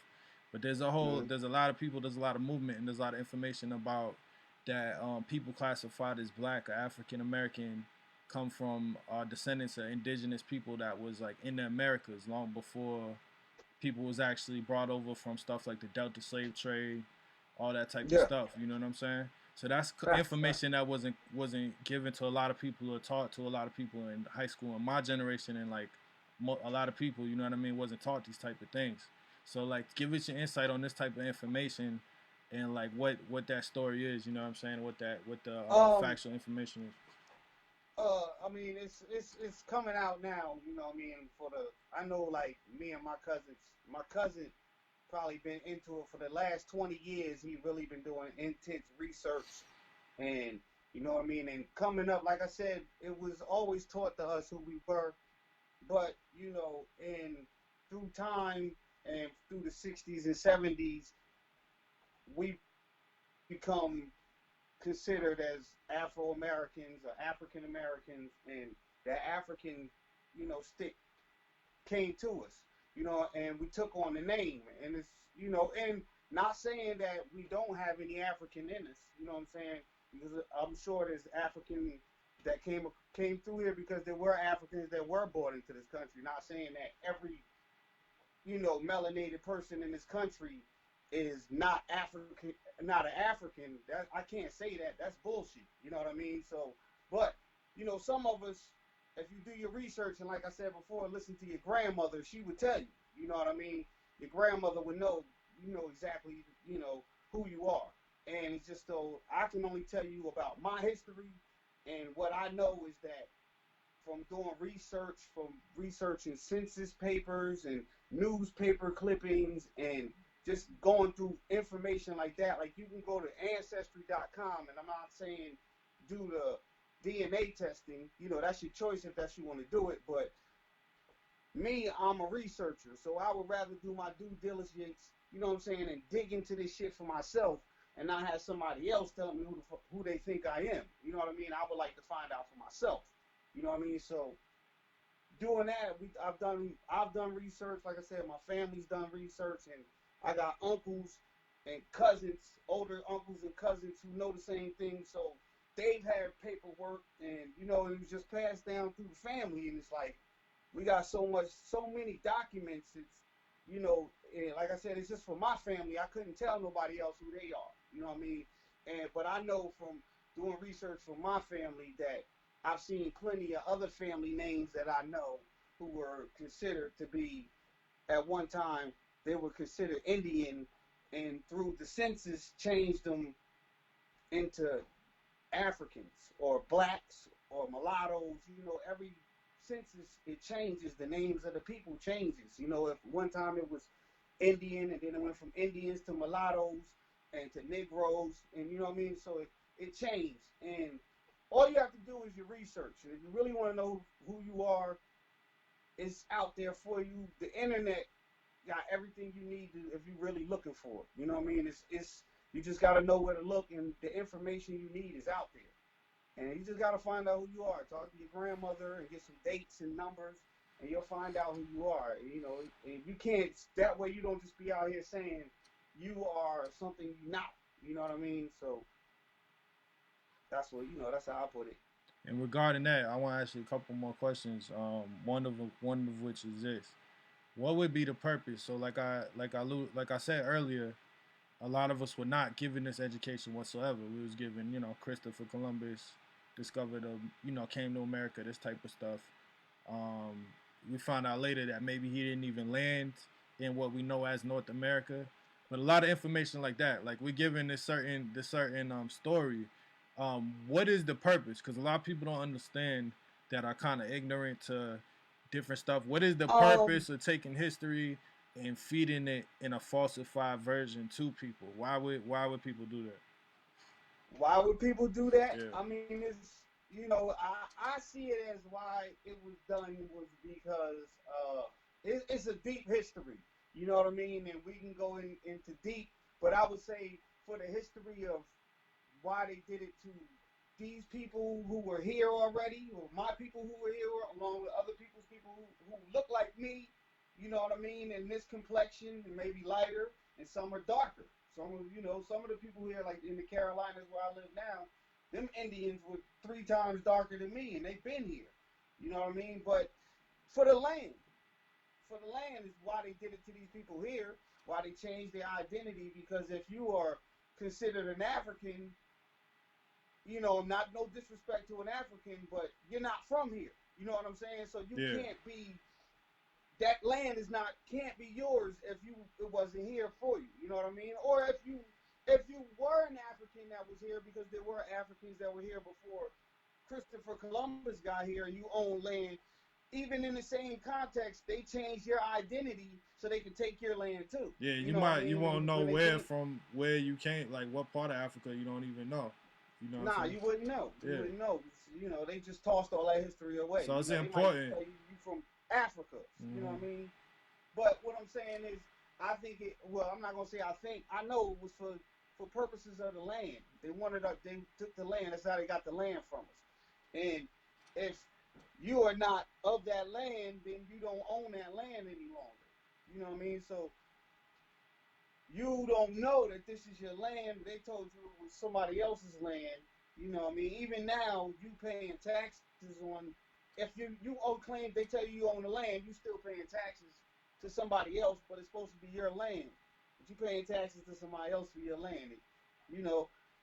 [SPEAKER 2] But there's a lot of people, there's a lot of movement, and there's a lot of information about that people classified as black or African American come from descendants of indigenous people that was like in the Americas long before people was actually brought over from stuff like the Delta slave trade, all that type of stuff. You know what I'm saying? So that's information that wasn't given to a lot of people or taught to a lot of people in high school in my generation, and like a lot of people, you know what I mean, wasn't taught these type of things. So like, give us your insight on this type of information and like what that story is. You know what I'm saying? What the factual information is.
[SPEAKER 3] I mean, it's coming out now. You know what I mean? I know like me and my cousin probably been into it for the last 20 years. He really been doing intense research, and you know what I mean. And coming up, like I said, it was always taught to us who we were, but you know, and through time and through the 60s and 70s, we become considered as Afro-Americans or African Americans, and that African, you know, stick came to us, you know, and we took on the name, and it's, you know, and not saying that we don't have any African in us, you know what I'm saying, because I'm sure there's African that came through here because there were Africans that were brought into this country. Not saying that every, you know, melanated person in this country is not African, not an African. That I can't say that. That's bullshit. You know what I mean? So, but you know, some of us, if you do your research, and like I said before, listen to your grandmother, she would tell you. You know what I mean? Your grandmother would know. You know exactly. You know who you are, and it's just so I can only tell you about my history, and what I know is that from doing research, from researching census papers and newspaper clippings and just going through information like that. Like you can go to ancestry.com, and I'm not saying do the DNA testing, you know, that's your choice if that's you want to do it. But me, I'm a researcher, so I would rather do my due diligence, you know what I'm saying, and dig into this shit for myself and not have somebody else tell me who they think I am. You know what I mean? I would like to find out for myself. You know what I mean? So doing that, I've done research. Like I said, my family's done research, and I got uncles and cousins, older uncles and cousins who know the same thing. So they've had paperwork, and you know, it was just passed down through the family. And it's like we got so many documents. It's, you know, and like I said, it's just for my family. I couldn't tell nobody else who they are. You know what I mean? But I know from doing research for my family that I've seen plenty of other family names that I know who were considered to be, at one time, they were considered Indian, and through the census changed them into Africans or blacks or mulattoes. You know, every census, it changes, the names of the people changes. You know, if one time it was Indian, and then it went from Indians to mulattoes and to Negroes, and you know what I mean? So it changed, and all you have to do is your research. And if you really want to know who you are, it's out there for you. The internet got everything you need to, if you're really looking for it. You know what I mean? It's you just got to know where to look, and the information you need is out there. And you just got to find out who you are. Talk to your grandmother and get some dates and numbers, and you'll find out who you are. You know, and you can't. That way, you don't just be out here saying you are something you're not. You know what I mean? So that's what That's how I put it.
[SPEAKER 2] And regarding that, I want to ask you a couple more questions. One of which is this: what would be the purpose? So, like I said earlier, a lot of us were not given this education whatsoever. We was given, Christopher Columbus discovered, came to America, this type of stuff. We found out later that maybe he didn't even land in what we know as North America. But a lot of information like that, like we're given this certain story. What is the purpose? Because a lot of people don't understand that are kind of ignorant to different stuff. What is the purpose of taking history and feeding it in a falsified version to people? Why would people do that?
[SPEAKER 3] Why would people do that?
[SPEAKER 2] Yeah.
[SPEAKER 3] I mean, it's I see it as why it was done was because it's a deep history. You know what I mean? And we can go into deep, but I would say for the history of why they did it to these people who were here already, or my people who were here, along with other people's people who look like me, you know what I mean, and this complexion, and maybe lighter, and some are darker. Some of the people here, like in the Carolinas where I live now, them Indians were 3 times darker than me, and they've been here. You know what I mean? But for the land, is why they did it to these people here, why they changed their identity, because if you are considered an African, not no disrespect to an African, but you're not from here. You know what I'm saying? So you can't be, that land can't be yours if it wasn't here for you. You know what I mean? Or if you were an African that was here, because there were Africans that were here before Christopher Columbus got here, and you own land, even in the same context, they changed your identity so they can take your land too.
[SPEAKER 2] Yeah,
[SPEAKER 3] you
[SPEAKER 2] won't know where you came, like what part of Africa you don't even know.
[SPEAKER 3] You wouldn't know. You wouldn't know. They just tossed all that history away.
[SPEAKER 2] So it's important.
[SPEAKER 3] They might tell you from Africa. You know what I mean? But what I'm saying is, I think I'm not gonna say I think. I know it was for purposes of the land. They took the land. That's how they got the land from us. And if you are not of that land, then you don't own that land any longer. You know what I mean? So you don't know that this is your land. They told you it was somebody else's land. You know what I mean? Even now, you paying taxes on, if you own claim, they tell you own the land, you still paying taxes to somebody else, but it's supposed to be your land. But you paying taxes to somebody else for your land.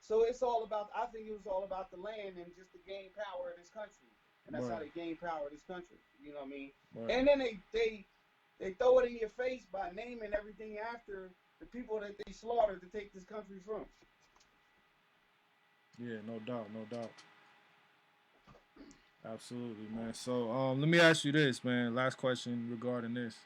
[SPEAKER 3] So it's all about, I think it was all about the land and just to gain power in this country. And that's how they gain power in this country. You know what I mean? Right. And then they throw it in your face by naming everything after the people that they slaughtered to take this country from.
[SPEAKER 2] Yeah, no doubt. Absolutely, man. So let me ask you this, man. Last question regarding this.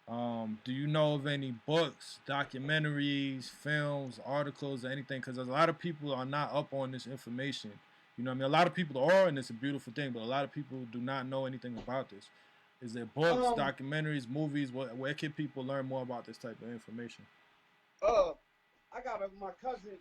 [SPEAKER 2] Do you know of any books, documentaries, films, articles, or anything? Because a lot of people are not up on this information. You know what I mean? A lot of people are, and it's a beautiful thing, but a lot of people do not know anything about this. Is there books, documentaries, movies? Where can people learn more about this type of information?
[SPEAKER 3] I got my cousin,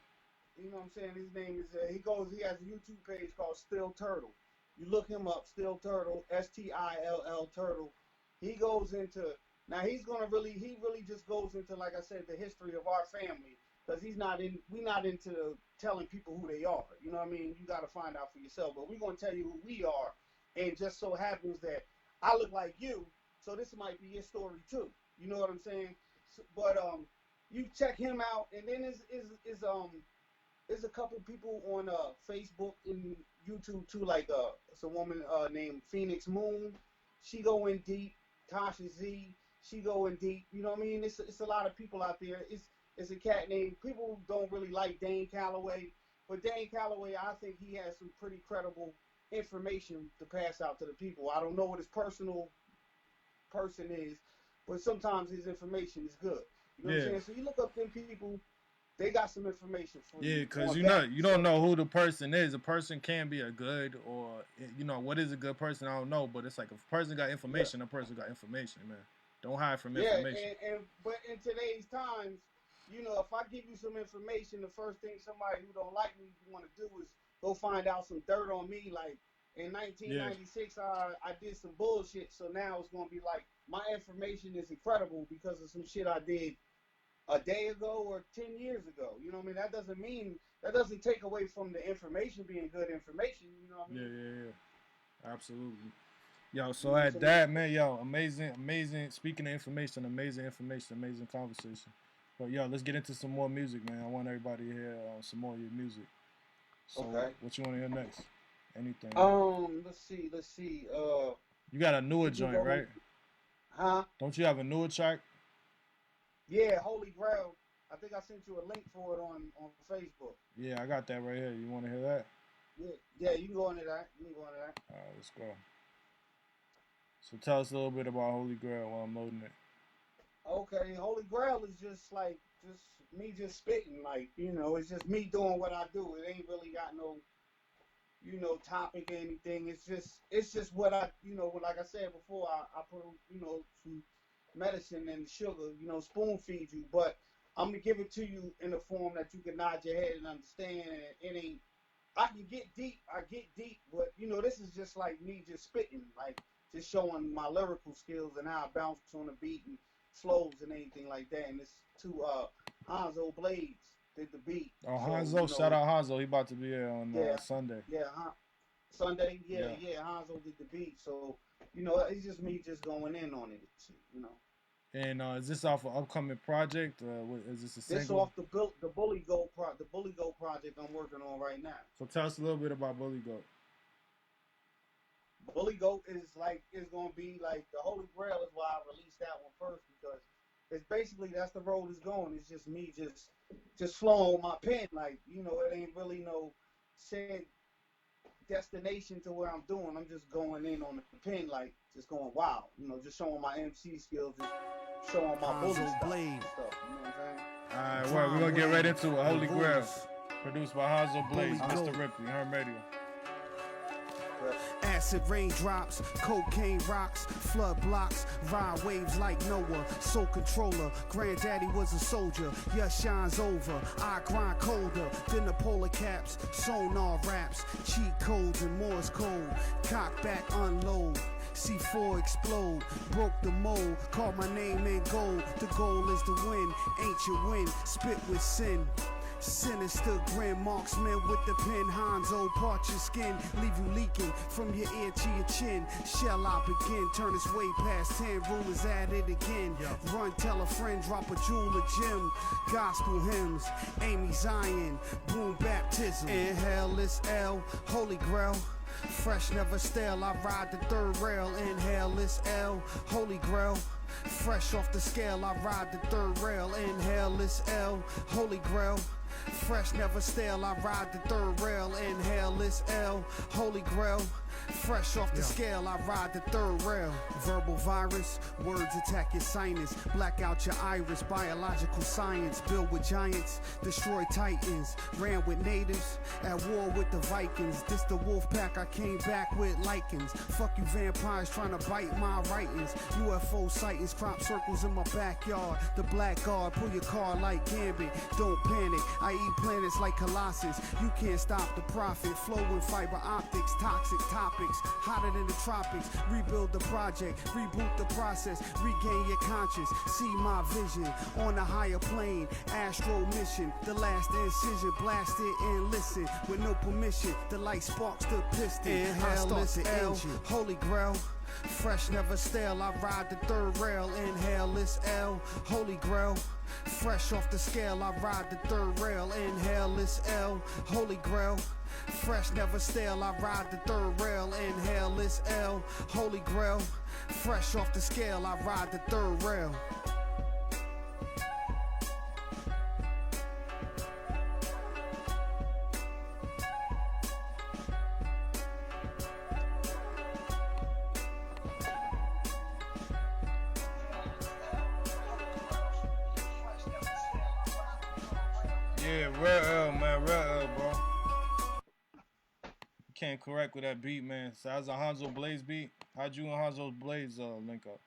[SPEAKER 3] you know what I'm saying? His name is, he has a YouTube page called Still Turtle. You look him up, Still Turtle, STILL Turtle. He goes into, now he really just goes into, like I said, the history of our family, because we're not into telling people who they are. You know what I mean? You got to find out for yourself, but we're going to tell you who we are, and just so happens that I look like you, so this might be your story too. You know what I'm saying? But you check him out, and then there's a couple people on Facebook and YouTube too, like it's a woman named Phoenix Moon. She go in deep. Tasha Z, she go in deep. You know what I mean? It's a lot of people out there. It's a cat named, people don't really like Dane Calloway, but Dane Calloway, I think he has some pretty credible information to pass out to the people. I don't know what his personal person is, but sometimes his information is good. You know what I'm saying? So you look up them people, they got some information for you.
[SPEAKER 2] Yeah, because you don't know who the person is. A person can be a good, or what is a good person, I don't know, but it's like if a person got information, a person got information, man. Don't hide from information.
[SPEAKER 3] But in today's times, if I give you some information, the first thing somebody who don't like me want to do is go find out some dirt on me, like In
[SPEAKER 2] Yeah.
[SPEAKER 3] 1996, I did some bullshit, so now it's gonna be like my information is incredible because of some shit I did a day ago or 10 years ago. You know what I mean? That doesn't take away from the information being good information. You know what I mean?
[SPEAKER 2] Yeah. Absolutely. Yo, so at that, man, yo, amazing. Speaking of information, amazing conversation. But yo, let's get into some more music, man. I want everybody to hear some more of your music. So,
[SPEAKER 3] Okay.
[SPEAKER 2] what you want to hear next? Anything?
[SPEAKER 3] Let's see.
[SPEAKER 2] You got a newer
[SPEAKER 3] we can
[SPEAKER 2] joint,
[SPEAKER 3] go
[SPEAKER 2] right?
[SPEAKER 3] Huh?
[SPEAKER 2] Don't you have a newer track?
[SPEAKER 3] Yeah, Holy Grail. I think I sent you a link for it on Facebook.
[SPEAKER 2] Yeah, I got that right here. You want to hear that?
[SPEAKER 3] Yeah, you can go into that.
[SPEAKER 2] All right, let's go. So tell us a little bit about Holy Grail while I'm loading it.
[SPEAKER 3] Okay, Holy Grail is just me just spitting, like, you know, it's just me doing what I do. It ain't really got no, you know, topic or anything. It's just what I, you know, like I said before, I put, you know, some medicine and sugar, you know, spoon feed you, but I'm gonna give it to you in a form that you can nod your head and understand. And it ain't. I can get deep. I get deep, but you know, this is just like me just spitting, like just showing my lyrical skills and how I bounce on the beat and flows and anything like that. And it's to Hanzo Blades did the beat.
[SPEAKER 2] Oh,
[SPEAKER 3] So,
[SPEAKER 2] Hanzo,
[SPEAKER 3] you know,
[SPEAKER 2] shout out Hanzo. He about to be here on
[SPEAKER 3] yeah,
[SPEAKER 2] Sunday.
[SPEAKER 3] yeah, Sunday, yeah,
[SPEAKER 2] Yeah.
[SPEAKER 3] Hanzo did the beat. So, you know, it's just me just going in on it, you know.
[SPEAKER 2] And is this off an upcoming project? Is this a single?
[SPEAKER 3] This off the Bully Goat project I'm working on right now.
[SPEAKER 2] So tell us a little bit about Bully Goat.
[SPEAKER 3] Bully Goat is gonna be like the Holy Grail is why I released that one first, because it's basically that's the road it's going. It's just me just flowing with my pen, like, you know, it ain't really no set destination to where I'm doing. I'm just going in on the pen, like just going wild, you know, just showing my MC skills, just showing my bully stuff, you know what I'm saying?
[SPEAKER 2] Alright, well, we're gonna get right into it. Holy Grail, produced by Hanzo Blades, Mr. Ripley, Herm Radio.
[SPEAKER 4] Acid raindrops, cocaine rocks, flood blocks, ride waves like Noah, soul controller. Granddaddy was a soldier, yeah, shines over. I grind colder than the polar caps, sonar raps, cheat codes and Morse code. Cock back, unload. C4 explode, broke the mold, call my name in gold. The goal is to win, ancient win, spit with sin. Sinister grin, marksman with the pen. Hanzo, part your skin, leave you leaking from your ear to your chin. Shall I begin? Turn this way past 10, rulers at it again. Run, tell a friend, drop a jewel, a gem. Gospel hymns, Amy Zion, boom baptism. Inhale, it's L, Holy Grail. Fresh, never stale, I ride the third rail. Inhale, it's L, Holy Grail. Fresh off the scale, I ride the third rail. Inhale, it's L, Holy Grail. Fresh, never stale, I ride the third rail. Inhale, it's L, Holy Grail. Fresh off the scale, I ride the third rail. Verbal virus, words attack your sinus. Black out your iris, biological science. Build with giants, destroy titans. Ran with natives, at war with the Vikings. This the wolf pack, I came back with lichens. Fuck you vampires trying to bite my writings. UFO sightings, crop circles in my backyard. The black guard, pull your car like Gambit. Don't panic, I eat planets like Colossus. You can't stop the profit. Flowing fiber optics, toxic topics. Hotter than the tropics. Rebuild the project, reboot the process. Regain your conscience, see my vision. On a higher plane, astro mission. The last incision, blast it and listen. With no permission, the light sparks the piston. Inhale, it's L, Holy Grail. Fresh, never stale, I ride the third rail. Inhale, it's L, Holy Grail. Fresh off the scale, I ride the third rail. Inhale, it's L, Holy Grail. Fresh, never stale, I ride the third rail. Inhale, it's L, Holy Grail. Fresh off the scale, I ride the third rail.
[SPEAKER 2] Yeah, Real L, man, Real L, bro. Can't correct with that beat, man. So that's a Hanzo Blaze beat. How'd you and Hanzo Blaze link up?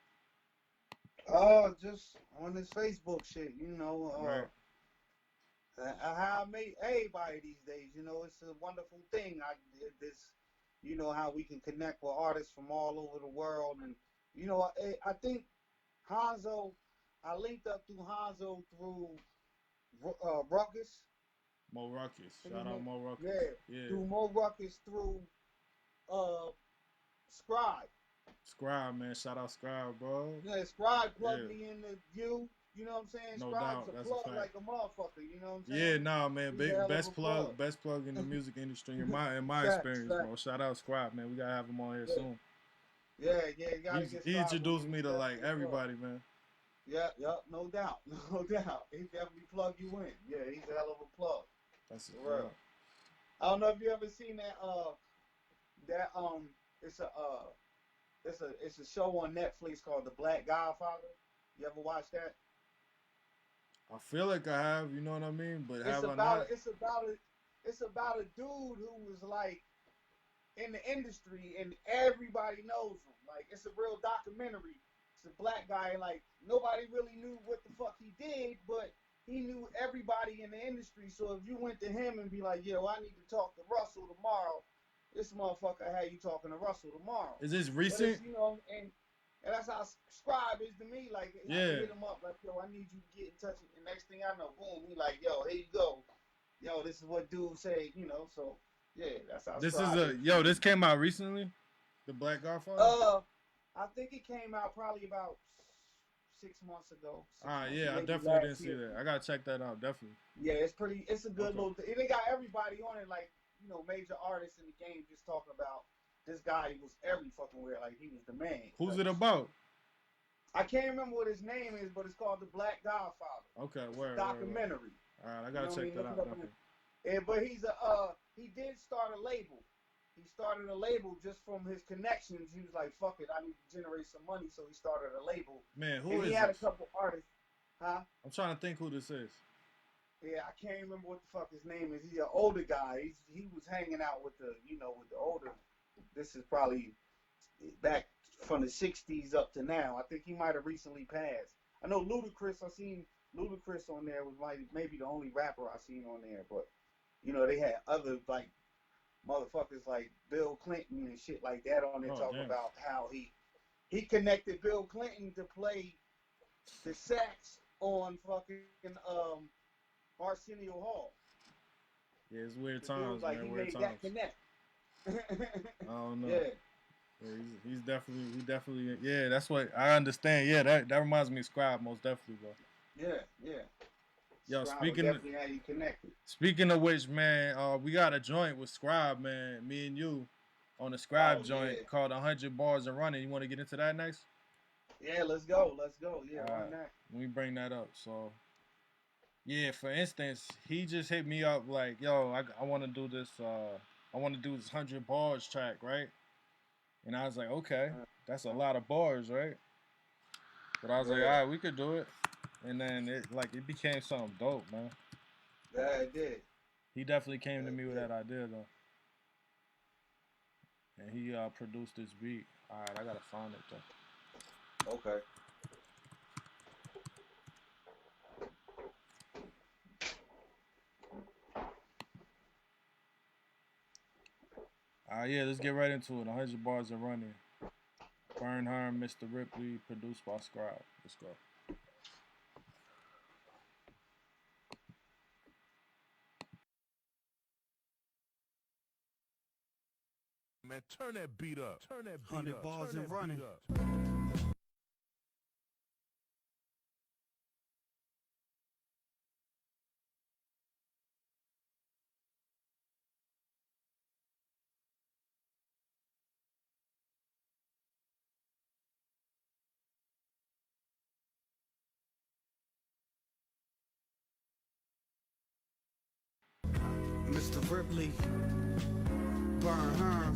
[SPEAKER 3] Just on this Facebook shit, you know.
[SPEAKER 2] Right.
[SPEAKER 3] How I meet everybody these days, you know, it's a wonderful thing. This you know, how we can connect with artists from all over the world. And, you know, I think Hanzo, I linked up through Hanzo through Ruckus.
[SPEAKER 2] Mo Ruckus. Shout out Mo Ruckus.
[SPEAKER 3] Yeah. Through Mo Ruckus, through Scribe.
[SPEAKER 2] Scribe, man. Shout out Scribe, bro.
[SPEAKER 3] Yeah, Scribe plugged me into you. You know what I'm saying?
[SPEAKER 2] No
[SPEAKER 3] Scribe's
[SPEAKER 2] doubt.
[SPEAKER 3] a
[SPEAKER 2] That's
[SPEAKER 3] plug
[SPEAKER 2] a fact.
[SPEAKER 3] like a motherfucker. You know what I'm saying?
[SPEAKER 2] Yeah, nah, man. Best plug in the music industry in my experience, bro. Shout out Scribe, man. We gotta have him on here soon.
[SPEAKER 3] Yeah. You gotta get
[SPEAKER 2] he introduced me to like everybody, man.
[SPEAKER 3] Yeah, no doubt. No doubt. He definitely plugged you in. Yeah, he's a hell of a plug.
[SPEAKER 2] That's
[SPEAKER 3] real. I don't know if you ever seen that it's a show on Netflix called The Black Godfather. You ever watch that?
[SPEAKER 2] I feel like I have, you know what I mean? But
[SPEAKER 3] it's about a dude who was like in the industry and everybody knows him. Like, it's a real documentary. It's a black guy, like nobody really knew what the fuck he did, but he knew everybody in the industry. So if you went to him and be like, yo, I need to talk to Russell tomorrow, this motherfucker had you talking to Russell tomorrow.
[SPEAKER 2] Is this recent?
[SPEAKER 3] You know, and that's how Scribe is to me. Like, I hit him up like, yo, I need you to get in touch. And next thing I know, boom, he like, yo, here you go. Yo, this is what dude say, you know. So yeah, that's how.
[SPEAKER 2] This came out recently, The Black Godfather.
[SPEAKER 3] I think it came out probably about 6 months ago.
[SPEAKER 2] I definitely didn't see that. I gotta check that out, definitely.
[SPEAKER 3] Yeah, it's a good little thing. It got everybody on it, like, you know, major artists in the game just talking about this guy was every fucking where, like he was the man.
[SPEAKER 2] Who's it about?
[SPEAKER 3] I can't remember what his name is, but it's called The Black Godfather.
[SPEAKER 2] Okay, where?
[SPEAKER 3] Documentary.
[SPEAKER 2] All right, I gotta check that out.
[SPEAKER 3] Yeah, but he did start a label. He started a label just from his connections. He was like, fuck it, I need to generate some money, so he started a label.
[SPEAKER 2] Man, who is
[SPEAKER 3] he had a couple artists. Huh?
[SPEAKER 2] I'm trying to think who this is.
[SPEAKER 3] Yeah, I can't remember what the fuck his name is. He's an older guy. He was hanging out with the older. This is probably back from the 60s up to now. I think he might have recently passed. I know Ludacris. I seen Ludacris on there was maybe the only rapper I seen on there. But you know, they had other like motherfuckers like Bill Clinton and shit like that on there talking about how he connected Bill Clinton to play the sax on fucking Arsenio Hall.
[SPEAKER 2] Yeah, it's weird times,
[SPEAKER 3] like,
[SPEAKER 2] man.
[SPEAKER 3] He
[SPEAKER 2] weird
[SPEAKER 3] made
[SPEAKER 2] times.
[SPEAKER 3] That connect.
[SPEAKER 2] I don't know.
[SPEAKER 3] Yeah.
[SPEAKER 2] He's definitely. Yeah, that's what I understand. Yeah, that reminds me of Scribe, most definitely, bro.
[SPEAKER 3] Yeah.
[SPEAKER 2] Yo,
[SPEAKER 3] Scribe
[SPEAKER 2] speaking of which, man, we got a joint with Scribe, man. Me and you on the Scribe joint called 100 Bars and Running. You want to get into that next?
[SPEAKER 3] Yeah, let's go. Yeah,
[SPEAKER 2] right. Let me bring that up. So, yeah, for instance, he just hit me up like, yo, I want to do this. I want to do this 100 bars track, right? And I was like, okay, that's a lot of bars, right? But I was like, all right, we could do it. And then it became something dope, man.
[SPEAKER 3] Yeah, it did.
[SPEAKER 2] He definitely came to me with that idea, though. And he produced this beat. All right, I gotta find it though.
[SPEAKER 3] Okay.
[SPEAKER 2] Yeah, let's get right into it. 100 Bars and Running. Herm, Mr. Ripley, produced by Scribe. Let's go.
[SPEAKER 7] Man, turn that beat up.
[SPEAKER 4] 100 bars and running. Mr. Ripley, burn Herm.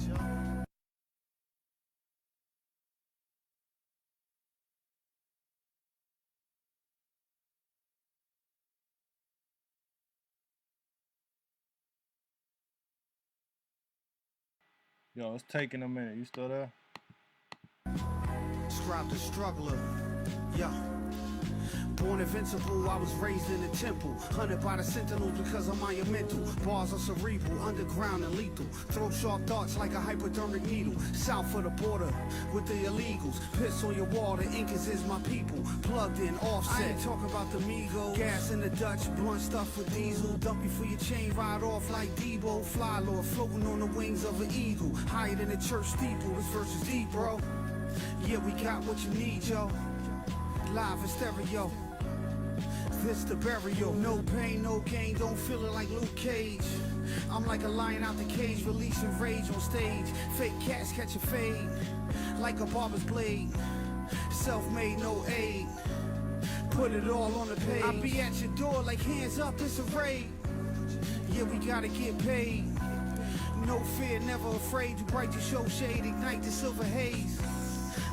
[SPEAKER 2] Yo, it's taking a minute. You still there?
[SPEAKER 4] Scribe the struggler, yeah. Born invincible, I was raised in a temple. Hunted by the sentinels because I'm monumental. Bars are cerebral, underground and lethal. Throw sharp darts like a hypodermic needle. South of the border with the illegals. Piss on your wall, the Incas is my people. Plugged in, offset. I ain't talking about the Migos. Gas in the Dutch, blunt stuff with diesel. Dump you for your chain, ride off like Debo. Fly lord, floating on the wings of an eagle. Higher than a church steeple, this verse is deep, bro. Yeah, we got what you need, yo. Live in stereo. This the burial. No pain, no gain, don't feel it like Luke Cage. I'm like a lion out the cage, releasing rage on stage. Fake cats catch a fade, like a barber's blade. Self-made, no aid. Put it all on the page. I'll be at your door like hands up, it's a raid. Yeah, we gotta get paid. No fear, never afraid. You bright to show shade, ignite the silver haze.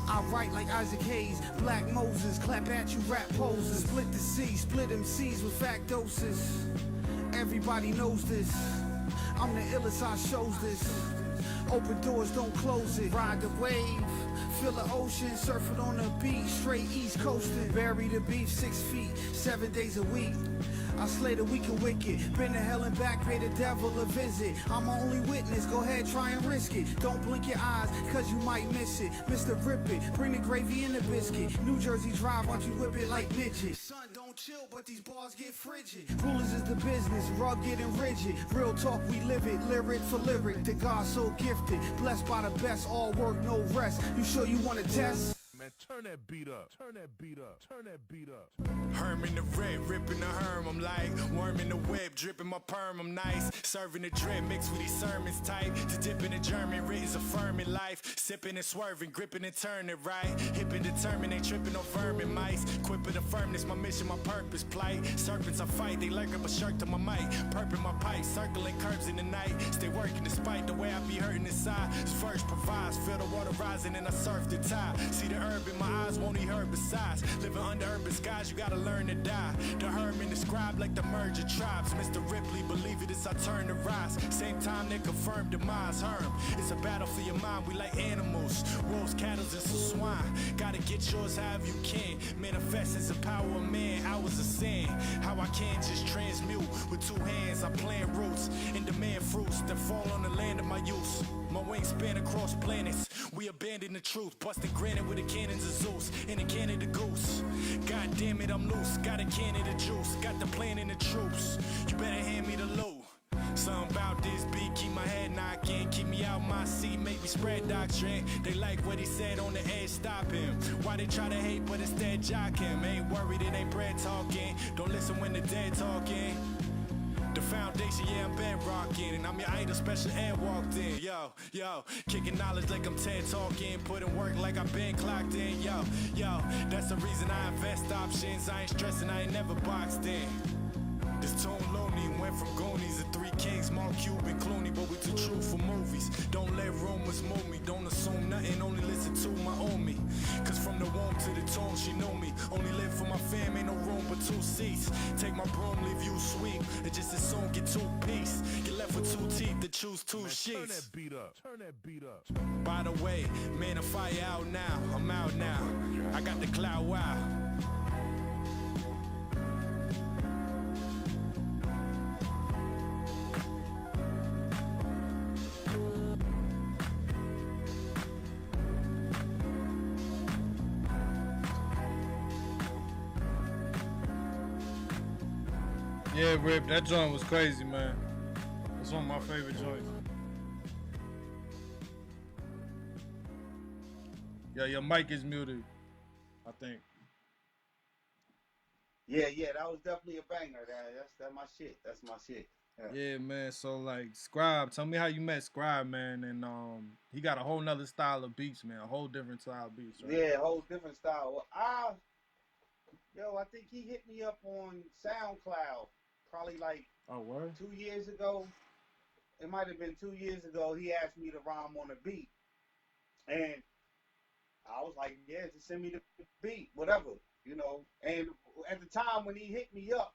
[SPEAKER 4] I write like Isaac Hayes, Black Moses, clap at you, rap poses. Split the sea, split MCs with fact doses. Everybody knows this. I'm the illest, I shows this. Open doors, don't close it. Ride the wave, feel the ocean, surfing on the beach, straight east coasting. Bury the beef 6 feet, 7 days a week. I slay the weak and wicked. Been to hell and back, pay the devil a visit. I'm my only witness, go ahead, try and risk it. Don't blink your eyes, cause you might miss it. Mr. Rip it, bring the gravy and the biscuit. New Jersey Drive, watch you whip it like midget. Son, don't chill, but these bars get frigid. Rulers is the business, rugged and rigid. Real talk, we live it, lyric for lyric. The God so gifted, blessed by the best. All work, no rest. You sure you wanna test?
[SPEAKER 7] Man, turn that beat up, turn that beat up, turn that beat up.
[SPEAKER 9] Herm in the red, ripping the Herm, I'm like worm in the web, dripping my perm, I'm nice. Serving the dread, mixed with these sermons tight. To dip in the German, written's affirming life. Sipping and swerving, gripping and turning right. Hip and determined, ain't tripping no vermin mice. Quipping the firmness, my mission, my purpose, plight. Serpents I fight, they lurk up a shirt to my mic. Purping my pipe, circling curves in the night. Stay working despite the way I be hurting inside. First provides, feel the water rising and I surf the tide. See the herb in my eyes, won't he hurt besides. Living under urban skies, you gotta learn to die. The Herm and the scribe like the merge of tribes. Mr. Ripley, believe it, it's our turn to rise. Same time they confirm demise. Herm, it's a battle for your mind, we like animals. Wolves, cattle, and some swine. Gotta get yours however you can. Manifest as the power of man, hours of sin. How I can't just transmute with 2 hands. I plant roots and demand fruits that fall on the land of my use. My wings span across planets. We abandon the truth, busting granite with the cannons of Zeus and a cannon of Goose. God damn it, I'm loose. Got a can of the juice, got the plan and the troops. You better hand me the loot. Something about this beat, keep my head knocking. Keep me out my seat, make me spread doctrine. They like what he said on the edge, stop him. Why they try to hate, but instead jock him. Ain't worried, it ain't bread talking. Don't listen when the dead talking. The foundation, yeah, I'm bedrocking. And I'm your idol, special ed walked in. Yo, kicking knowledge like I'm TED talking. Putting work like I've been clocked in. Yo, that's the reason I invest options. I ain't stressing, I ain't never boxed in. This tune lonely, went from Goonies to 3 Kings, Mark Cuban, Clooney, but we too true for movies. Don't let rumors move me, don't assume nothing, only listen to my own me. Cause from the womb to the tomb, she knew me. Only live for my fam, ain't no room but 2 seats. Take my broom, leave you sweep, and just as soon get 2 piece. Get left with 2 teeth to choose 2
[SPEAKER 7] Man,
[SPEAKER 9] sheets.
[SPEAKER 7] turn that beat up, turn that beat up.
[SPEAKER 9] By the way, man, the fire out now, I'm out now. I got the cloud wow.
[SPEAKER 2] Yeah, Rip, that joint was crazy, man. That's one of my favorite joints. Yeah, your mic is muted, I think.
[SPEAKER 3] Yeah, that was definitely a banger. That's my shit. That's my shit.
[SPEAKER 2] Yeah, man. So like, Scribe, tell me how you met Scribe, man. And he got a whole nother style of beats, man. A whole different style of beats, right?
[SPEAKER 3] Yeah, a whole different style. I think he hit me up on SoundCloud probably like 2 years ago. It might have been 2 years ago. He asked me to rhyme on a beat, and I was like, yeah, just send me the beat, whatever, you know. And at the time when he hit me up,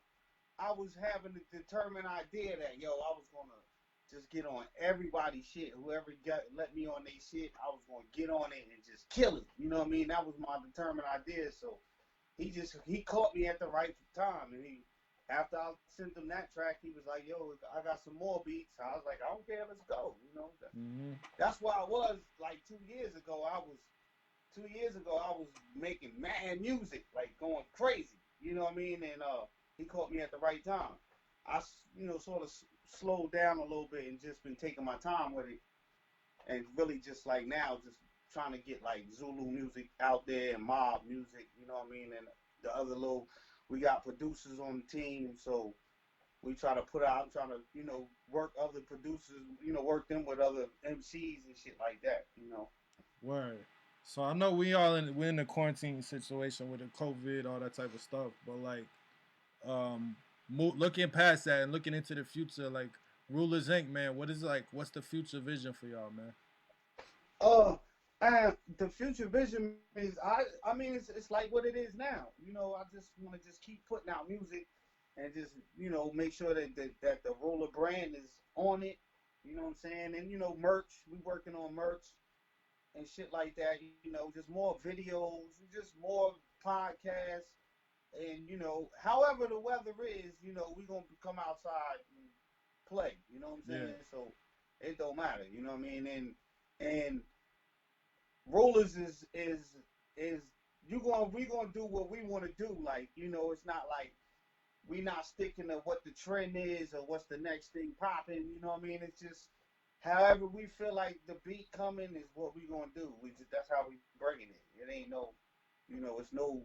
[SPEAKER 3] I was having a determined idea that, I was going to just get on everybody's shit. Whoever let me on their shit, I was going to get on it and just kill it. You know what I mean? That was my determined idea. So he caught me at the right time, and after I sent him that track, he was like, "Yo, I got some more beats." I was like, "I don't care, let's go." That's why I was like 2 years ago. 2 years ago, I was making mad music, like going crazy. You know what I mean? And he caught me at the right time. I, sort of slowed down a little bit and just been taking my time with it, and really just like now, just trying to get like Zulu music out there and mob music. You know what I mean? And the other we got producers on the team, so we try to put out. I'm trying to, work other producers, work them with other MCs and shit like that.
[SPEAKER 2] Word. So I know we're in a quarantine situation with the COVID, all that type of stuff. But like, looking past that and looking into the future, like Rulers Inc., man, what's the future vision for y'all, man?
[SPEAKER 3] The future vision is, I mean, it's like what it is now. I just want to just keep putting out music and just, make sure that the Ruler brand is on it. You know what I'm saying? And, merch, we working on merch and shit like that, just more videos, just more podcasts, and, however the weather is, we going to come outside and play, you know what I'm saying?
[SPEAKER 2] Yeah.
[SPEAKER 3] So it don't matter, you know what I mean? And Rollers is we gonna do what we want to do, like, it's not like we not sticking to what the trend is or what's the next thing popping, you know what I mean? It's just however we feel like the beat coming is what we gonna do. That's how we bringing it. It ain't no, it's no.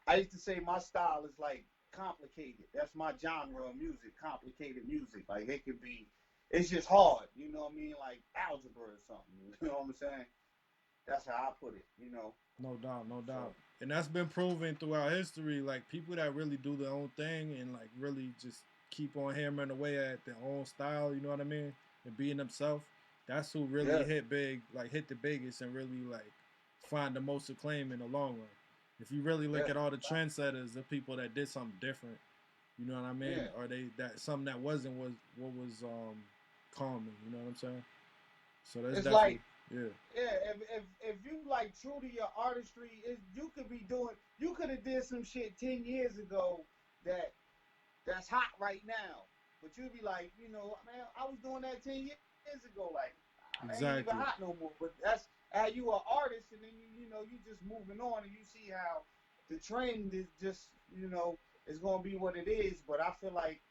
[SPEAKER 3] I used to say my style is like complicated. That's my genre of music, complicated music. Like it could be, it's just hard. You know what I mean? Like algebra or something. You know what I'm saying? That's how I put it.
[SPEAKER 2] No doubt, no doubt. And that's been proven throughout history. Like people that really do their own thing and like really just keep on hammering away at their own style. You know what I mean? And being themselves, that's who really hit big, like hit the biggest and really like find the most acclaim in the long run. If you really look at all the trendsetters, the people that did something different, you know what I mean? Or something that wasn't what was common, you know what I'm saying? So that's
[SPEAKER 3] it's
[SPEAKER 2] definitely
[SPEAKER 3] like, if you like true to your artistry, you could have did some shit 10 years ago that's hot right now. But you'd be like, man, I was doing that 10 years ago. Like,
[SPEAKER 2] exactly.
[SPEAKER 3] I ain't even hot no more. But that's how you are artist, and then you just moving on, and you see how the trend is just, is gonna be what it is. But I feel like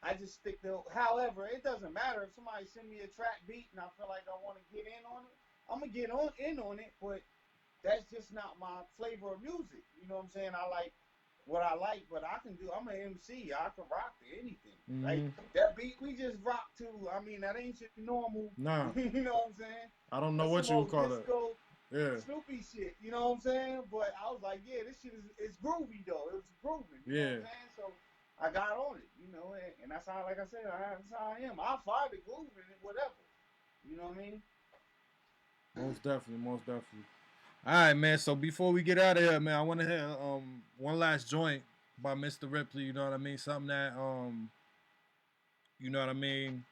[SPEAKER 3] I just stick to. However, it doesn't matter if somebody send me a track beat and I feel like I want to get in on it. I'm gonna get in on it, but that's just not my flavor of music. You know what I'm saying? I like what I like, but I can do. I'm an MC. I can rock to anything.
[SPEAKER 2] Mm-hmm.
[SPEAKER 3] Like that beat we just rocked to. I mean, that ain't your normal.
[SPEAKER 2] Nah.
[SPEAKER 3] You know what I'm saying?
[SPEAKER 2] I don't know what you would call it.
[SPEAKER 3] Yeah. Snoopy shit. You know what I'm saying? But I was like, yeah, this shit is groovy though. It was grooving. You know what I'm saying? So I got on it. And that's how, like I said, that's how I am. I'll find the groove in it, whatever. You know what I mean?
[SPEAKER 2] Most definitely, most definitely. All right, man. So before we get out of here, man, I want to hear one last joint by Mr. Ripley. You know what I mean? Something that you know what I mean,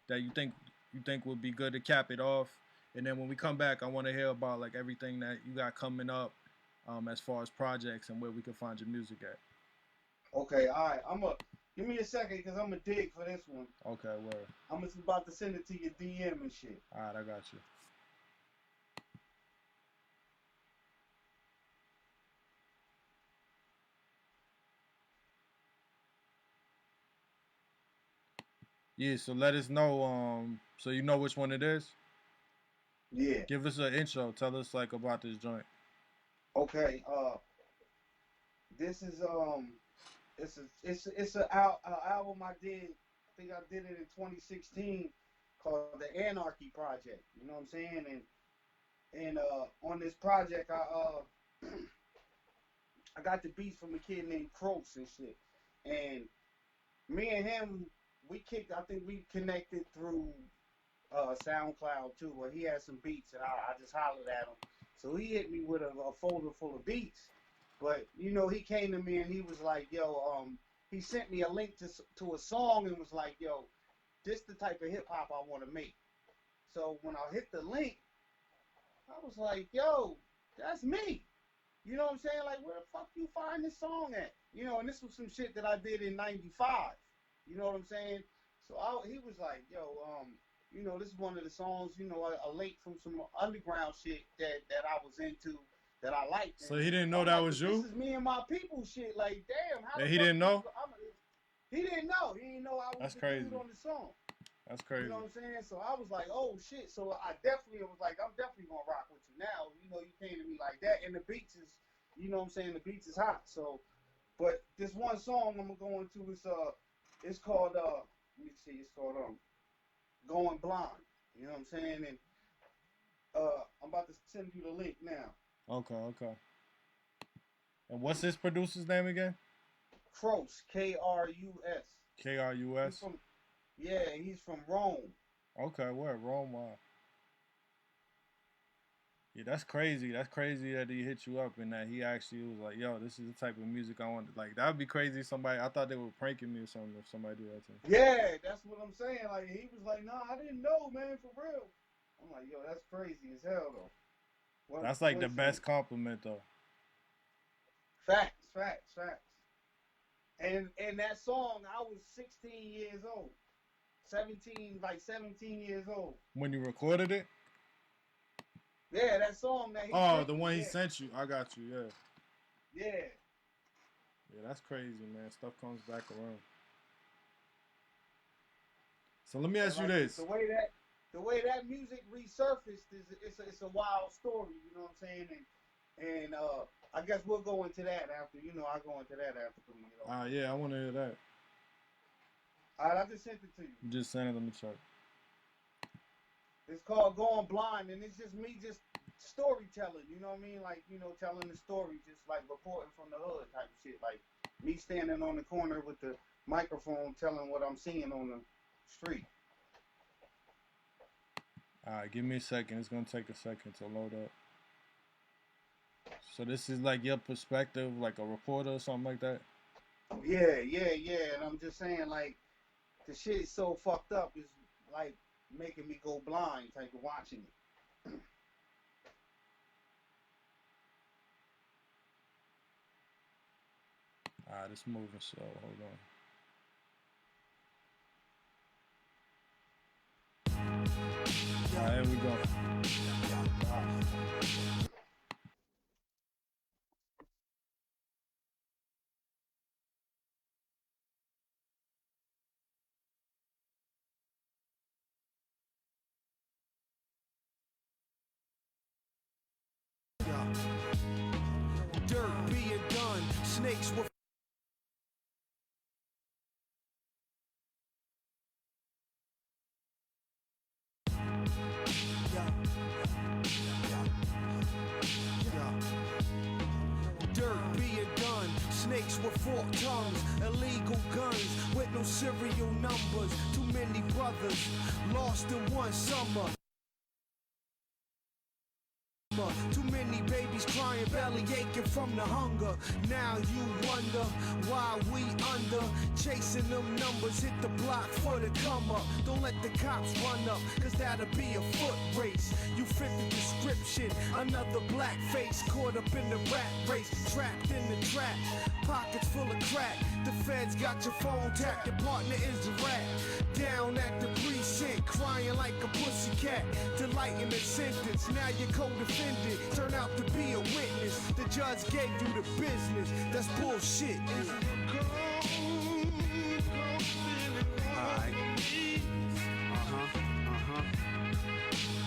[SPEAKER 2] that you think would be good to cap it off. And then when we come back, I want to hear about like everything that you got coming up, as far as projects and where we can find your music at.
[SPEAKER 3] Okay, all right. Give me a second because I'm gonna dig for this one.
[SPEAKER 2] Okay, word.
[SPEAKER 3] I'm just about to send it to your DM and shit.
[SPEAKER 2] All right, I got you. Yeah, so let us know. So you know which one it is?
[SPEAKER 3] Yeah.
[SPEAKER 2] Give us an intro. Tell us like about this joint.
[SPEAKER 3] Okay. This is it's an album I did. I think I did it in 2016 called the Anarchy Project. You know what I'm saying? And on this project, I got the beats from a kid named Croaks and shit. And me and him, I think we connected through SoundCloud too, where he had some beats and I just hollered at him. So he hit me with a folder full of beats. But, he came to me and he was like, yo, he sent me a link to a song and was like, yo, this the type of hip hop I want to make. So when I hit the link, I was like, yo, that's me. You know what I'm saying? Like, where the fuck you find this song at? You know, and this was some shit that I did in '95. You know what I'm saying? So he was like, yo, you know, this is one of the songs, you know, a late from some underground shit that I was into, that I liked.
[SPEAKER 2] So he didn't know that was you?
[SPEAKER 3] This is me and my people shit. Like, damn, how
[SPEAKER 2] he didn't know?
[SPEAKER 3] He didn't know. He didn't know I was the dude on the song.
[SPEAKER 2] That's crazy.
[SPEAKER 3] You know what I'm saying? So I was like, oh shit. So I definitely was like, I'm definitely gonna rock with you now. You know, you came to me like that, and the beats is, you know what I'm saying? The beats is hot. So, but this one song I'm gonna go into is it's called let me see, it's called Going Blind. You know what I'm saying? And I'm about to send you the link now.
[SPEAKER 2] Okay. And what's his producer's name again?
[SPEAKER 3] Krus, Krus.
[SPEAKER 2] Krus.
[SPEAKER 3] Yeah, he's from Rome.
[SPEAKER 2] Okay, where? Rome, wow. Yeah, that's crazy. That's crazy that he hit you up and that he actually was like, yo, this is the type of music I want. Like, that would be crazy if somebody, I thought they were pranking me or something if somebody did that to me.
[SPEAKER 3] Yeah, that's what I'm saying. Like, he was like, nah, I didn't know, man, for real. I'm like, yo, that's crazy as hell, though.
[SPEAKER 2] That's like the best compliment, though.
[SPEAKER 3] Facts. And that song, I was 16 years old. 17 years old.
[SPEAKER 2] When you recorded it?
[SPEAKER 3] Yeah, that song that he
[SPEAKER 2] sent the one he sent you. I got you, yeah.
[SPEAKER 3] Yeah.
[SPEAKER 2] Yeah, that's crazy, man. Stuff comes back around. So let me ask you this.
[SPEAKER 3] The way that music resurfaced is it's a wild story, you know what I'm saying? And I guess we'll go into that after, you know, I'll go into that after. You know?
[SPEAKER 2] Yeah, I want to hear that.
[SPEAKER 3] All right, I just sent it to you.
[SPEAKER 2] You just sent it, let me check.
[SPEAKER 3] It's called Going Blind, and it's just me just storytelling, you know what I mean? Like, you know, telling the story, just like reporting from the hood type of shit. Like me standing on the corner with the microphone telling what I'm seeing on the street.
[SPEAKER 2] All right, give me a second. It's going to take a second to load up. So this is like your perspective, like a reporter or something like that?
[SPEAKER 3] Yeah. And I'm just saying, like, the shit is so fucked up. It's like making me go blind, type of watching it.
[SPEAKER 2] All right, it's moving slow. Hold on. All right, here we go.
[SPEAKER 4] Dirt being done, snakes were dirt being done, snakes with forked tongues, illegal guns with no serial numbers, too many brothers lost in one summer. Too many babies crying, belly aching from the hunger. Now you wonder why we under chasing them numbers. Hit the block for the come up. Don't let the cops run up, cause that'll be a foot race. You fit the description. Another black face caught up in the rat race, trapped in the trap, pockets full of crack. The feds got your phone tapped, your partner is a rat. Down at the precinct, crying like a pussycat, delighting the sentence. Now you're co-defendant, turn out to be a witness. The judge gave you the business, that's bullshit. Alright.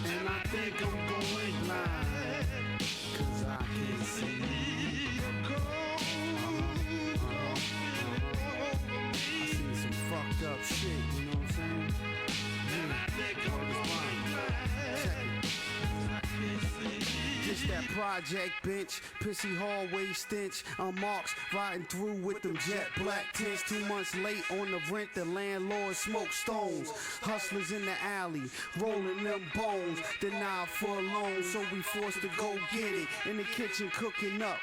[SPEAKER 4] And I think I'm going blind, cause I can't see. I seen some fucked up shit, you know what I'm saying? Just that project bench, pissy hallway stench. I'm marks riding through with them jet black tints. 2 months late on the rent, the landlord smoked stones. Hustlers in the alley, rolling them bones. Denied for a loan, so we forced to go get it. In the kitchen cooking up,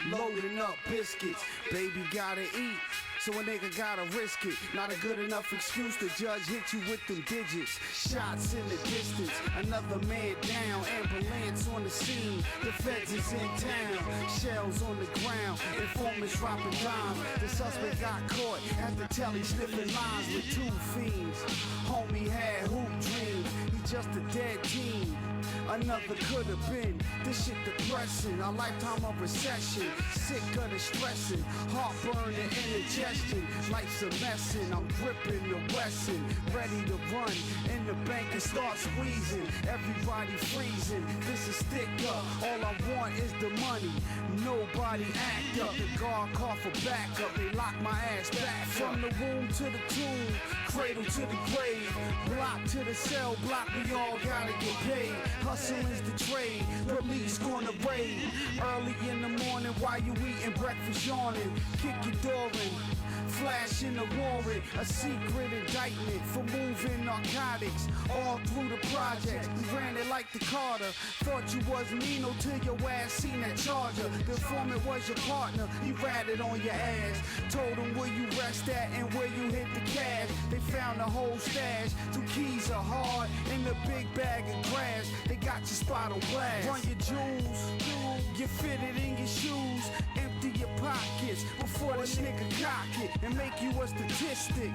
[SPEAKER 4] loading up biscuits. Baby gotta eat. so a nigga gotta risk it. Not a good enough excuse to judge hit you with them digits. Shots in the distance, another man down. Ambulance on the scene, the feds is in town. Shells on the ground, informants dropping dimes. The suspect got caught at the telly sniffing lines with two fiends. Homie had hoop dreams, he just a dead teen. Another could have been, this shit depressing. A lifetime of recession, sick of the stressing. Heartburn and indigestion, life's a messin'. I'm gripping the Wesson, ready to run in the bank and start squeezing. Everybody freezing, this is stick up. All I want is the money, nobody act up. The guard call for backup, they lock my ass back. From the womb to the tomb, cradle to the grave, block to the cell block, we all gotta get paid. Hustling's the trade, police gonna raid. Early in the morning while you eating breakfast yawning. Kick your door in, flash in the warrant. A secret indictment for moving narcotics all through the projects. We ran it like the Carter. Thought you was Nino till your ass seen that charger. The informant was your partner, he ratted on your ass. Told him where you rest at and where you hit the cash. They found the whole stash. 2 keys are hard in the big bag of grass. They got your spot on blast. Run your jewels, get fitted in your shoes. Empty your pockets before this nigga cock it and make you a statistic.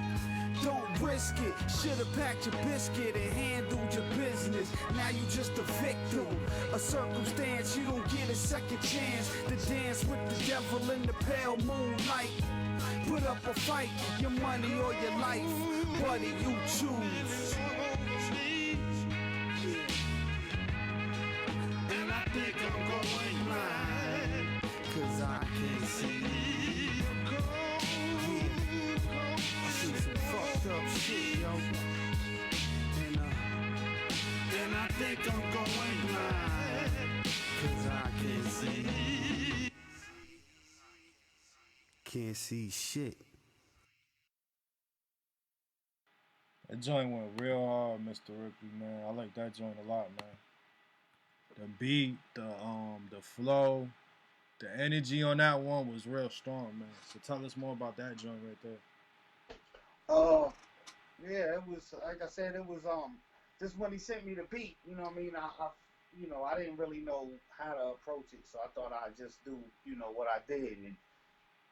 [SPEAKER 4] Don't risk it. Should've packed your biscuit and handled your business. Now you just a victim. A circumstance, you don't get a second chance to dance with the devil in the pale moonlight. Put up a fight, your money or your life. What do you choose? And I think I'm going blind, 'cause I can see. I see some fucked up shit, yo. And I think I'm going blind, 'cause I can see. Can't see shit.
[SPEAKER 2] That joint went real hard, Mr. Ripley, man. I like that joint a lot, man. The beat, the flow, the energy on that one was real strong, man. So tell us more about that joint right there.
[SPEAKER 3] Yeah, it was, like I said, it was just when he sent me the beat, you know what I mean, I didn't really know how to approach it, so I thought I'd just do, what I did, and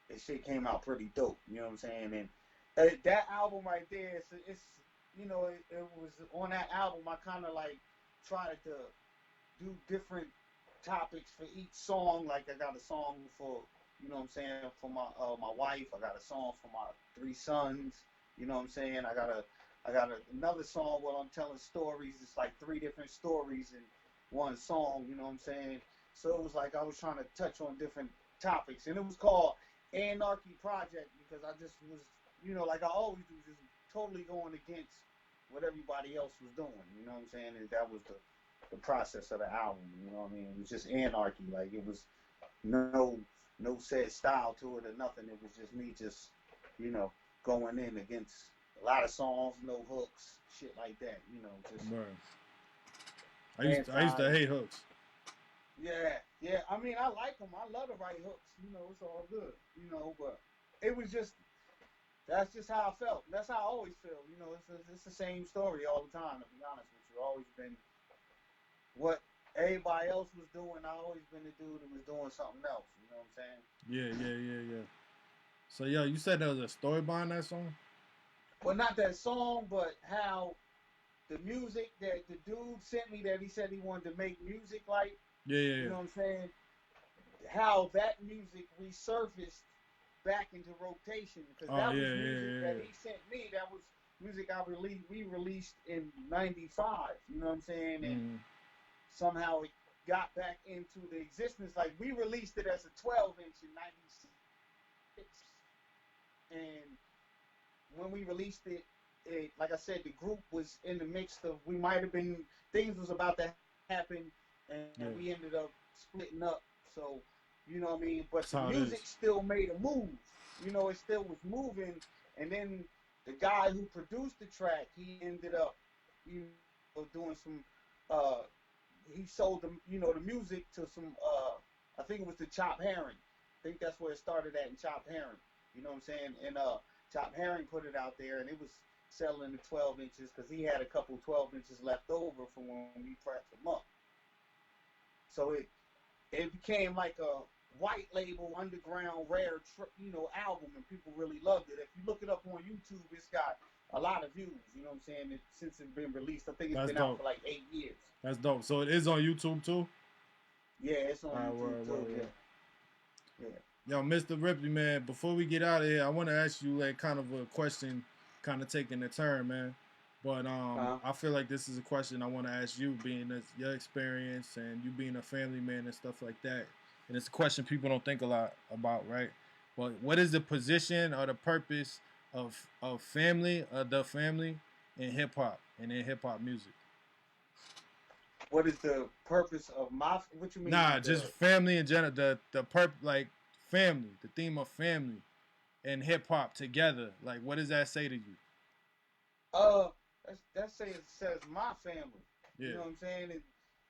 [SPEAKER 3] the shit came out pretty dope, you know what I'm saying? And that album right there, it's it was on that album, I kind of like tried to do different topics for each song. Like I got a song for, for my wife. I got a song for my 3 sons. You know what I'm saying? I got another song where I'm telling stories. It's like 3 different stories in one song. You know what I'm saying? So it was like I was trying to touch on different topics, and it was called Anarchy Project because I just was, like I always do, just totally going against what everybody else was doing. You know what I'm saying? And that was the process of the album. You know what I mean? It was just anarchy. Like it was no set style to it or nothing. It was just me just, going in against a lot of songs, no hooks, shit like that. Just.
[SPEAKER 2] Right. I used to hate hooks.
[SPEAKER 3] Yeah. I mean, I like them. I love to write hooks. It's all good. But it was just. That's just how I felt. That's how I always feel. It's the same story all the time, to be honest with you. Always been what everybody else was doing. I always been the dude who was doing something else. You know what I'm saying?
[SPEAKER 2] Yeah. So, yo, you said there was a story behind that song?
[SPEAKER 3] Well, not that song, but how the music that the dude sent me that he said he wanted to make music like.
[SPEAKER 2] Yeah.
[SPEAKER 3] You know what I'm saying? How that music resurfaced back into rotation because that was music that he sent me. That was music we released in '95. You know what I'm saying? And somehow it got back into the existence. Like we released it as a 12-inch in '96, and when we released it, like I said, the group was in the midst of. We might have been things was about to happen, and we ended up splitting up. So. You know what I mean? But the music still made a move. It still was moving. And then the guy who produced the track, he ended up, doing some, he sold the music to some, I think it was the Chop Herring. I think that's where it started at in Chop Herring. You know what I'm saying? And Chop Herring put it out there, and it was selling the 12 inches because he had a couple 12 inches left over from when we pressed them up. So it became like a white label, underground, rare, album, and people really loved it. If you look it up on YouTube, it's got a lot of views. You know what I'm saying? Since it's been released, I think it's been out for like 8 years.
[SPEAKER 2] That's dope. So it is on YouTube too?
[SPEAKER 3] Yeah, it's on YouTube too. Yeah.
[SPEAKER 2] Yo, Mr. Ripley, man, before we get out of here, I want to ask you like kind of a question, kind of taking a turn, man. But I feel like this is a question I want to ask you, being as your experience and you being a family man and stuff like that. And it's a question people don't think a lot about, right? But what is the position or the purpose of family, the family, in hip hop and in hip hop music?
[SPEAKER 3] What is the purpose of what you mean?
[SPEAKER 2] Nah, just family in general. Like family, the theme of family and hip hop together. Like, what does that say to you?
[SPEAKER 3] That says my family.
[SPEAKER 2] Yeah.
[SPEAKER 3] You know what I'm saying?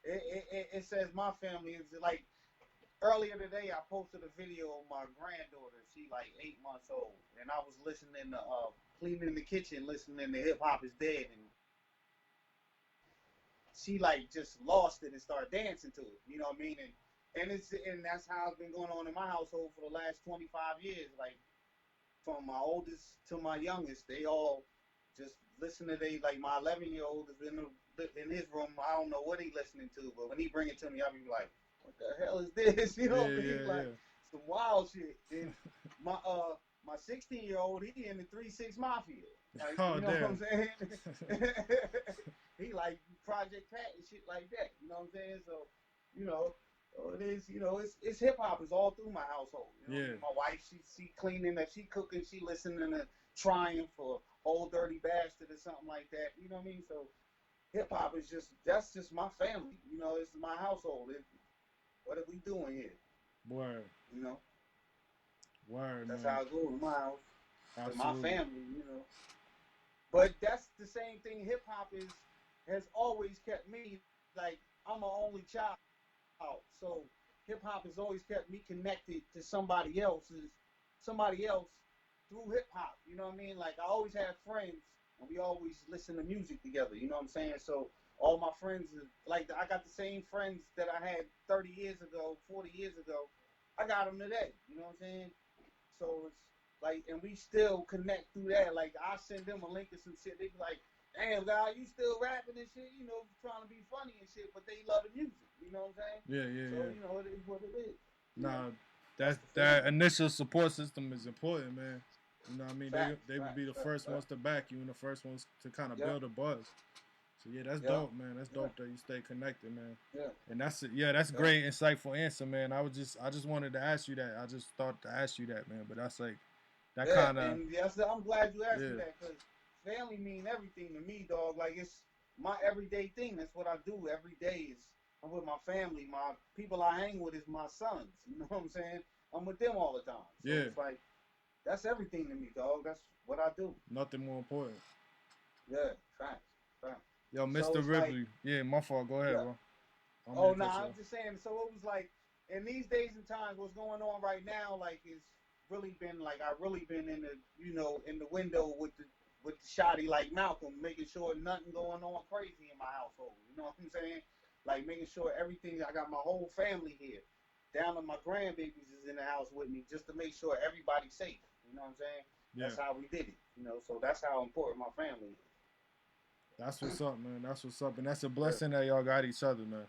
[SPEAKER 3] It says my family. It's like earlier today, I posted a video of my granddaughter. She like 8 months old, and I was listening to cleaning the kitchen, listening to Hip Hop Is Dead, and she like just lost it and started dancing to it. You know what I mean? And that's how it's been going on in my household for the last 25 years. Like from my oldest to my youngest, they all just listen to like my 11-year-old is in his room. I don't know what he listening to, but when he bring it to me, I'll be like, what the hell is this? You know what I mean? Like some wild shit. And my 16-year-old, he in the 3-6 Mafia. Like, you know what I'm saying? He like Project Pat and shit like that. You know what I'm saying? So, it is, it's hip hop is all through my household. You know? My wife, she cleaning, if she cooking, she listening to Triumph or Old Dirty Bastard or something like that. You know what I mean? So hip hop is that's just my family. It's my household. What are we doing here?
[SPEAKER 2] Word. Word.
[SPEAKER 3] That's
[SPEAKER 2] man.
[SPEAKER 3] how I go in my house. With my
[SPEAKER 2] Absolutely.
[SPEAKER 3] family, But that's the same thing hip hop has always kept me. Like, I'm an only child. So hip hop has always kept me connected to somebody else through hip hop. You know what I mean? Like, I always had friends and we always listen to music together. You know what I'm saying? So all my friends, like, I got the same friends that I had 30 years ago, 40 years ago. I got them today. You know what I'm saying? So it's like, and we still connect through that. Like, I send them a link or some shit. They be like, damn, guy, you still rapping and shit, trying to be funny and shit, but they love the music. You know what I'm saying? So, it is what it is.
[SPEAKER 2] Nah, that initial support system is important, man. You know what I mean? They would be the first ones to back you and the first ones to kind of build a buzz. So yeah, that's dope, man. That's dope that you stay connected, man. Yeah. And that's a great, insightful answer, man. I just wanted to ask you that. I just thought to ask you that, man. But that's like that kind of.
[SPEAKER 3] And yes, I'm glad you asked me that, because family mean everything to me, dog. Like, it's my everyday thing. That's what I do every day. I'm with my family. My people I hang with is my sons. You know what I'm saying? I'm with them all the time. So it's like, that's everything to me, dog. That's what I do.
[SPEAKER 2] Nothing more important.
[SPEAKER 3] Yeah, facts.
[SPEAKER 2] Yo, Mr. Ripley. Like, my fault. Go ahead, bro.
[SPEAKER 3] I'm just saying. So it was like, in these days and times, what's going on right now, like, is really been like, I've really been in the, in the window with the shoddy like Malcolm, making sure nothing going on crazy in my household. You know what I'm saying? Like, making sure everything, I got my whole family here. Down to my grandbabies is in the house with me, just to make sure everybody's safe. You know what I'm saying? Yeah. That's how we did it. So that's how important my family is.
[SPEAKER 2] That's what's up, man. That's what's up. And that's a blessing that y'all got each other, man.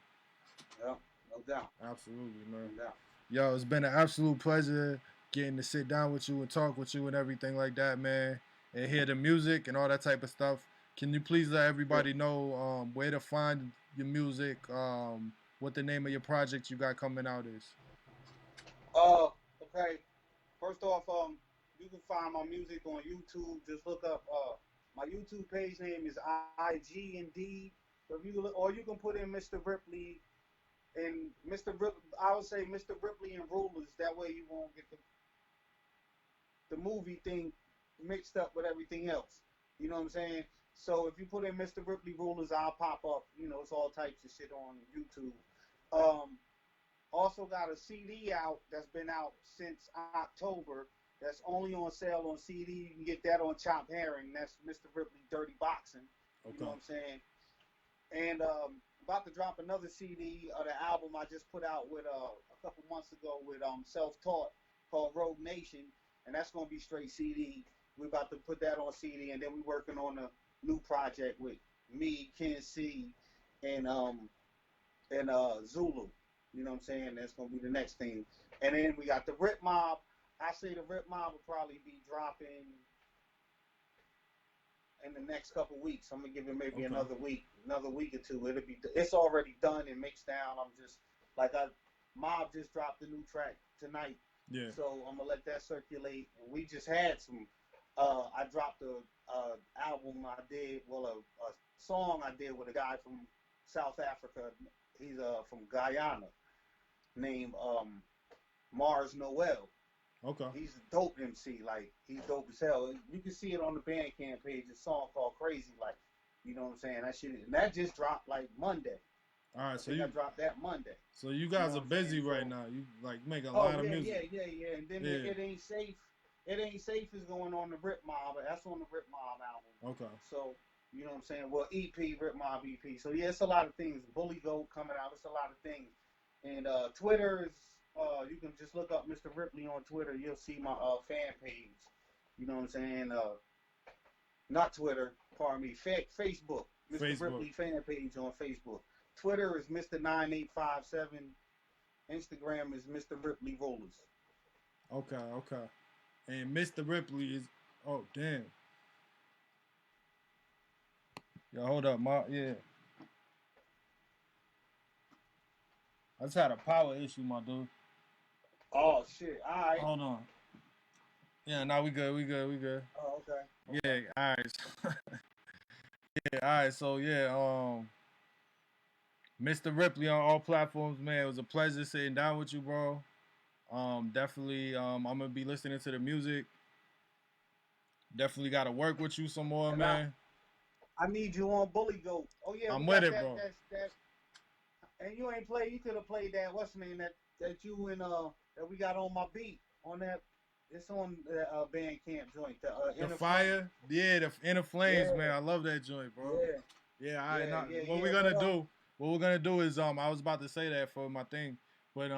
[SPEAKER 3] Yeah, no doubt.
[SPEAKER 2] Absolutely, man.
[SPEAKER 3] No doubt.
[SPEAKER 2] Yo, it's been an absolute pleasure getting to sit down with you and talk with you and everything like that, man. And hear the music and all that type of stuff. Can you please let everybody know where to find your music, what the name of your project you got coming out is?
[SPEAKER 3] Okay. First off, you can find my music on YouTube. Just look up my YouTube page name is IG Indeed. So if you look, or you can put in Mr. Ripley and I would say Mr. Ripley and Rulers. That way you won't get the movie thing mixed up with everything else. You know what I'm saying? So if you put in Mr. Ripley Rulers, I'll pop up. It's all types of shit on YouTube. Also got a CD out that's been out since October that's only on sale on CD. You can get that on Chop Herring. That's Mr. Ripley Dirty Boxing. You know what I'm saying? And about to drop another CD of the album I just put out with a couple months ago with Self-Taught called Rogue Nation, and that's gonna be straight CD. We're about to put that on CD, and then we're working on a new project with me, Ken C, and Zulu. You know what I'm saying? That's gonna be the next thing. And then we got the Rip Mob. I say the Rip Mob will probably be dropping in the next couple weeks. I'm gonna give it maybe another week or two. It's already done and mixed down. I'm just Mob just dropped a new track tonight.
[SPEAKER 2] Yeah.
[SPEAKER 3] So I'm gonna let that circulate. We just had some. I dropped a album I did. Well, a song I did with a guy from South Africa. He's from Guyana, named Mars Noel.
[SPEAKER 2] Okay.
[SPEAKER 3] He's a dope MC. Like, he's dope as hell. You can see it on the Bandcamp page. A song called Crazy Life. You know what I'm saying? That shit, and that just dropped like Monday.
[SPEAKER 2] All right, so
[SPEAKER 3] I dropped that Monday.
[SPEAKER 2] So you guys are busy right now. You like make a lot of music.
[SPEAKER 3] Yeah. And then It Ain't Safe. It Ain't Safe is going on the Rip Mob. That's on the Rip Mob album.
[SPEAKER 2] Okay.
[SPEAKER 3] So, you know what I'm saying? Well, EP, Rip Mob EP. So, yeah, it's a lot of things. Bully Goat coming out. It's a lot of things. And Twitter is, you can just look up Mr. Ripley on Twitter. You'll see my fan page. You know what I'm saying? Not Twitter, pardon me. Facebook. Mr. Ripley fan page on Facebook. Twitter is Mr. 9857. Instagram is Mr. Ripley Rollers.
[SPEAKER 2] Okay. And Mr. Ripley is, oh damn. Yo, hold up, yeah. I just had a power issue, my dude.
[SPEAKER 3] Oh shit! All right.
[SPEAKER 2] Hold on. Yeah, no, we good.
[SPEAKER 3] Oh, okay.
[SPEAKER 2] Yeah, all right. Yeah, all right. So yeah, Mr. Ripley on all platforms, man. It was a pleasure sitting down with you, bro. Definitely, I'm gonna be listening to the music. Definitely got to work with you some more, man.
[SPEAKER 3] I need you on Bully Goat. Oh yeah,
[SPEAKER 2] I'm with it, bro.
[SPEAKER 3] And you ain't played. You could have played that. What's the name that you and that we got on my beat on that. It's on the Bandcamp joint.
[SPEAKER 2] The Fire, the Inner Flames, man. I love that joint, bro. Yeah. All right. What we're gonna do is I was about to say that for my thing, but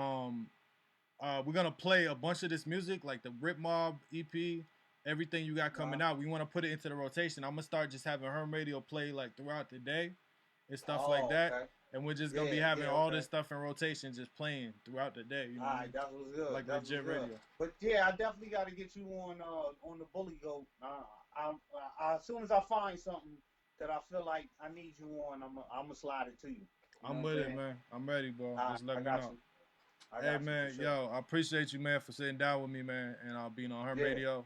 [SPEAKER 2] we're gonna play a bunch of this music, like the Rip Mob EP, everything you got coming out. We want to put it into the rotation. I'm gonna start just having Herm Radio play like throughout the day and stuff like that.
[SPEAKER 3] Okay.
[SPEAKER 2] And we're just gonna be having all this stuff in rotation, just playing throughout the day. You know,
[SPEAKER 3] all right, that was good.
[SPEAKER 2] Like legit radio.
[SPEAKER 3] But yeah, I definitely got to get you on the Bully Goat. As soon as I find something that I feel like I need you on, I'm gonna slide it to you.
[SPEAKER 2] I'm with it, man. I'm ready, bro. Just let me know. Hey, man, yo, I appreciate you, man, for sitting down with me, man, and being on Herm Radio.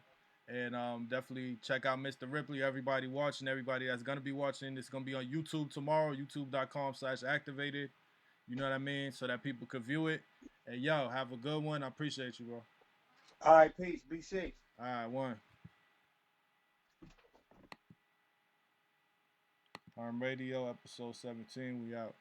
[SPEAKER 2] And definitely check out Mr. Ripley. Everybody watching, everybody that's going to be watching, it's going to be on YouTube tomorrow, youtube.com/activated. You know what I mean? So that people could view it. And, yo, have a good one. I appreciate you, bro.
[SPEAKER 3] All right, peace. Be safe.
[SPEAKER 2] All right, one. Herm Radio, episode 17. We out.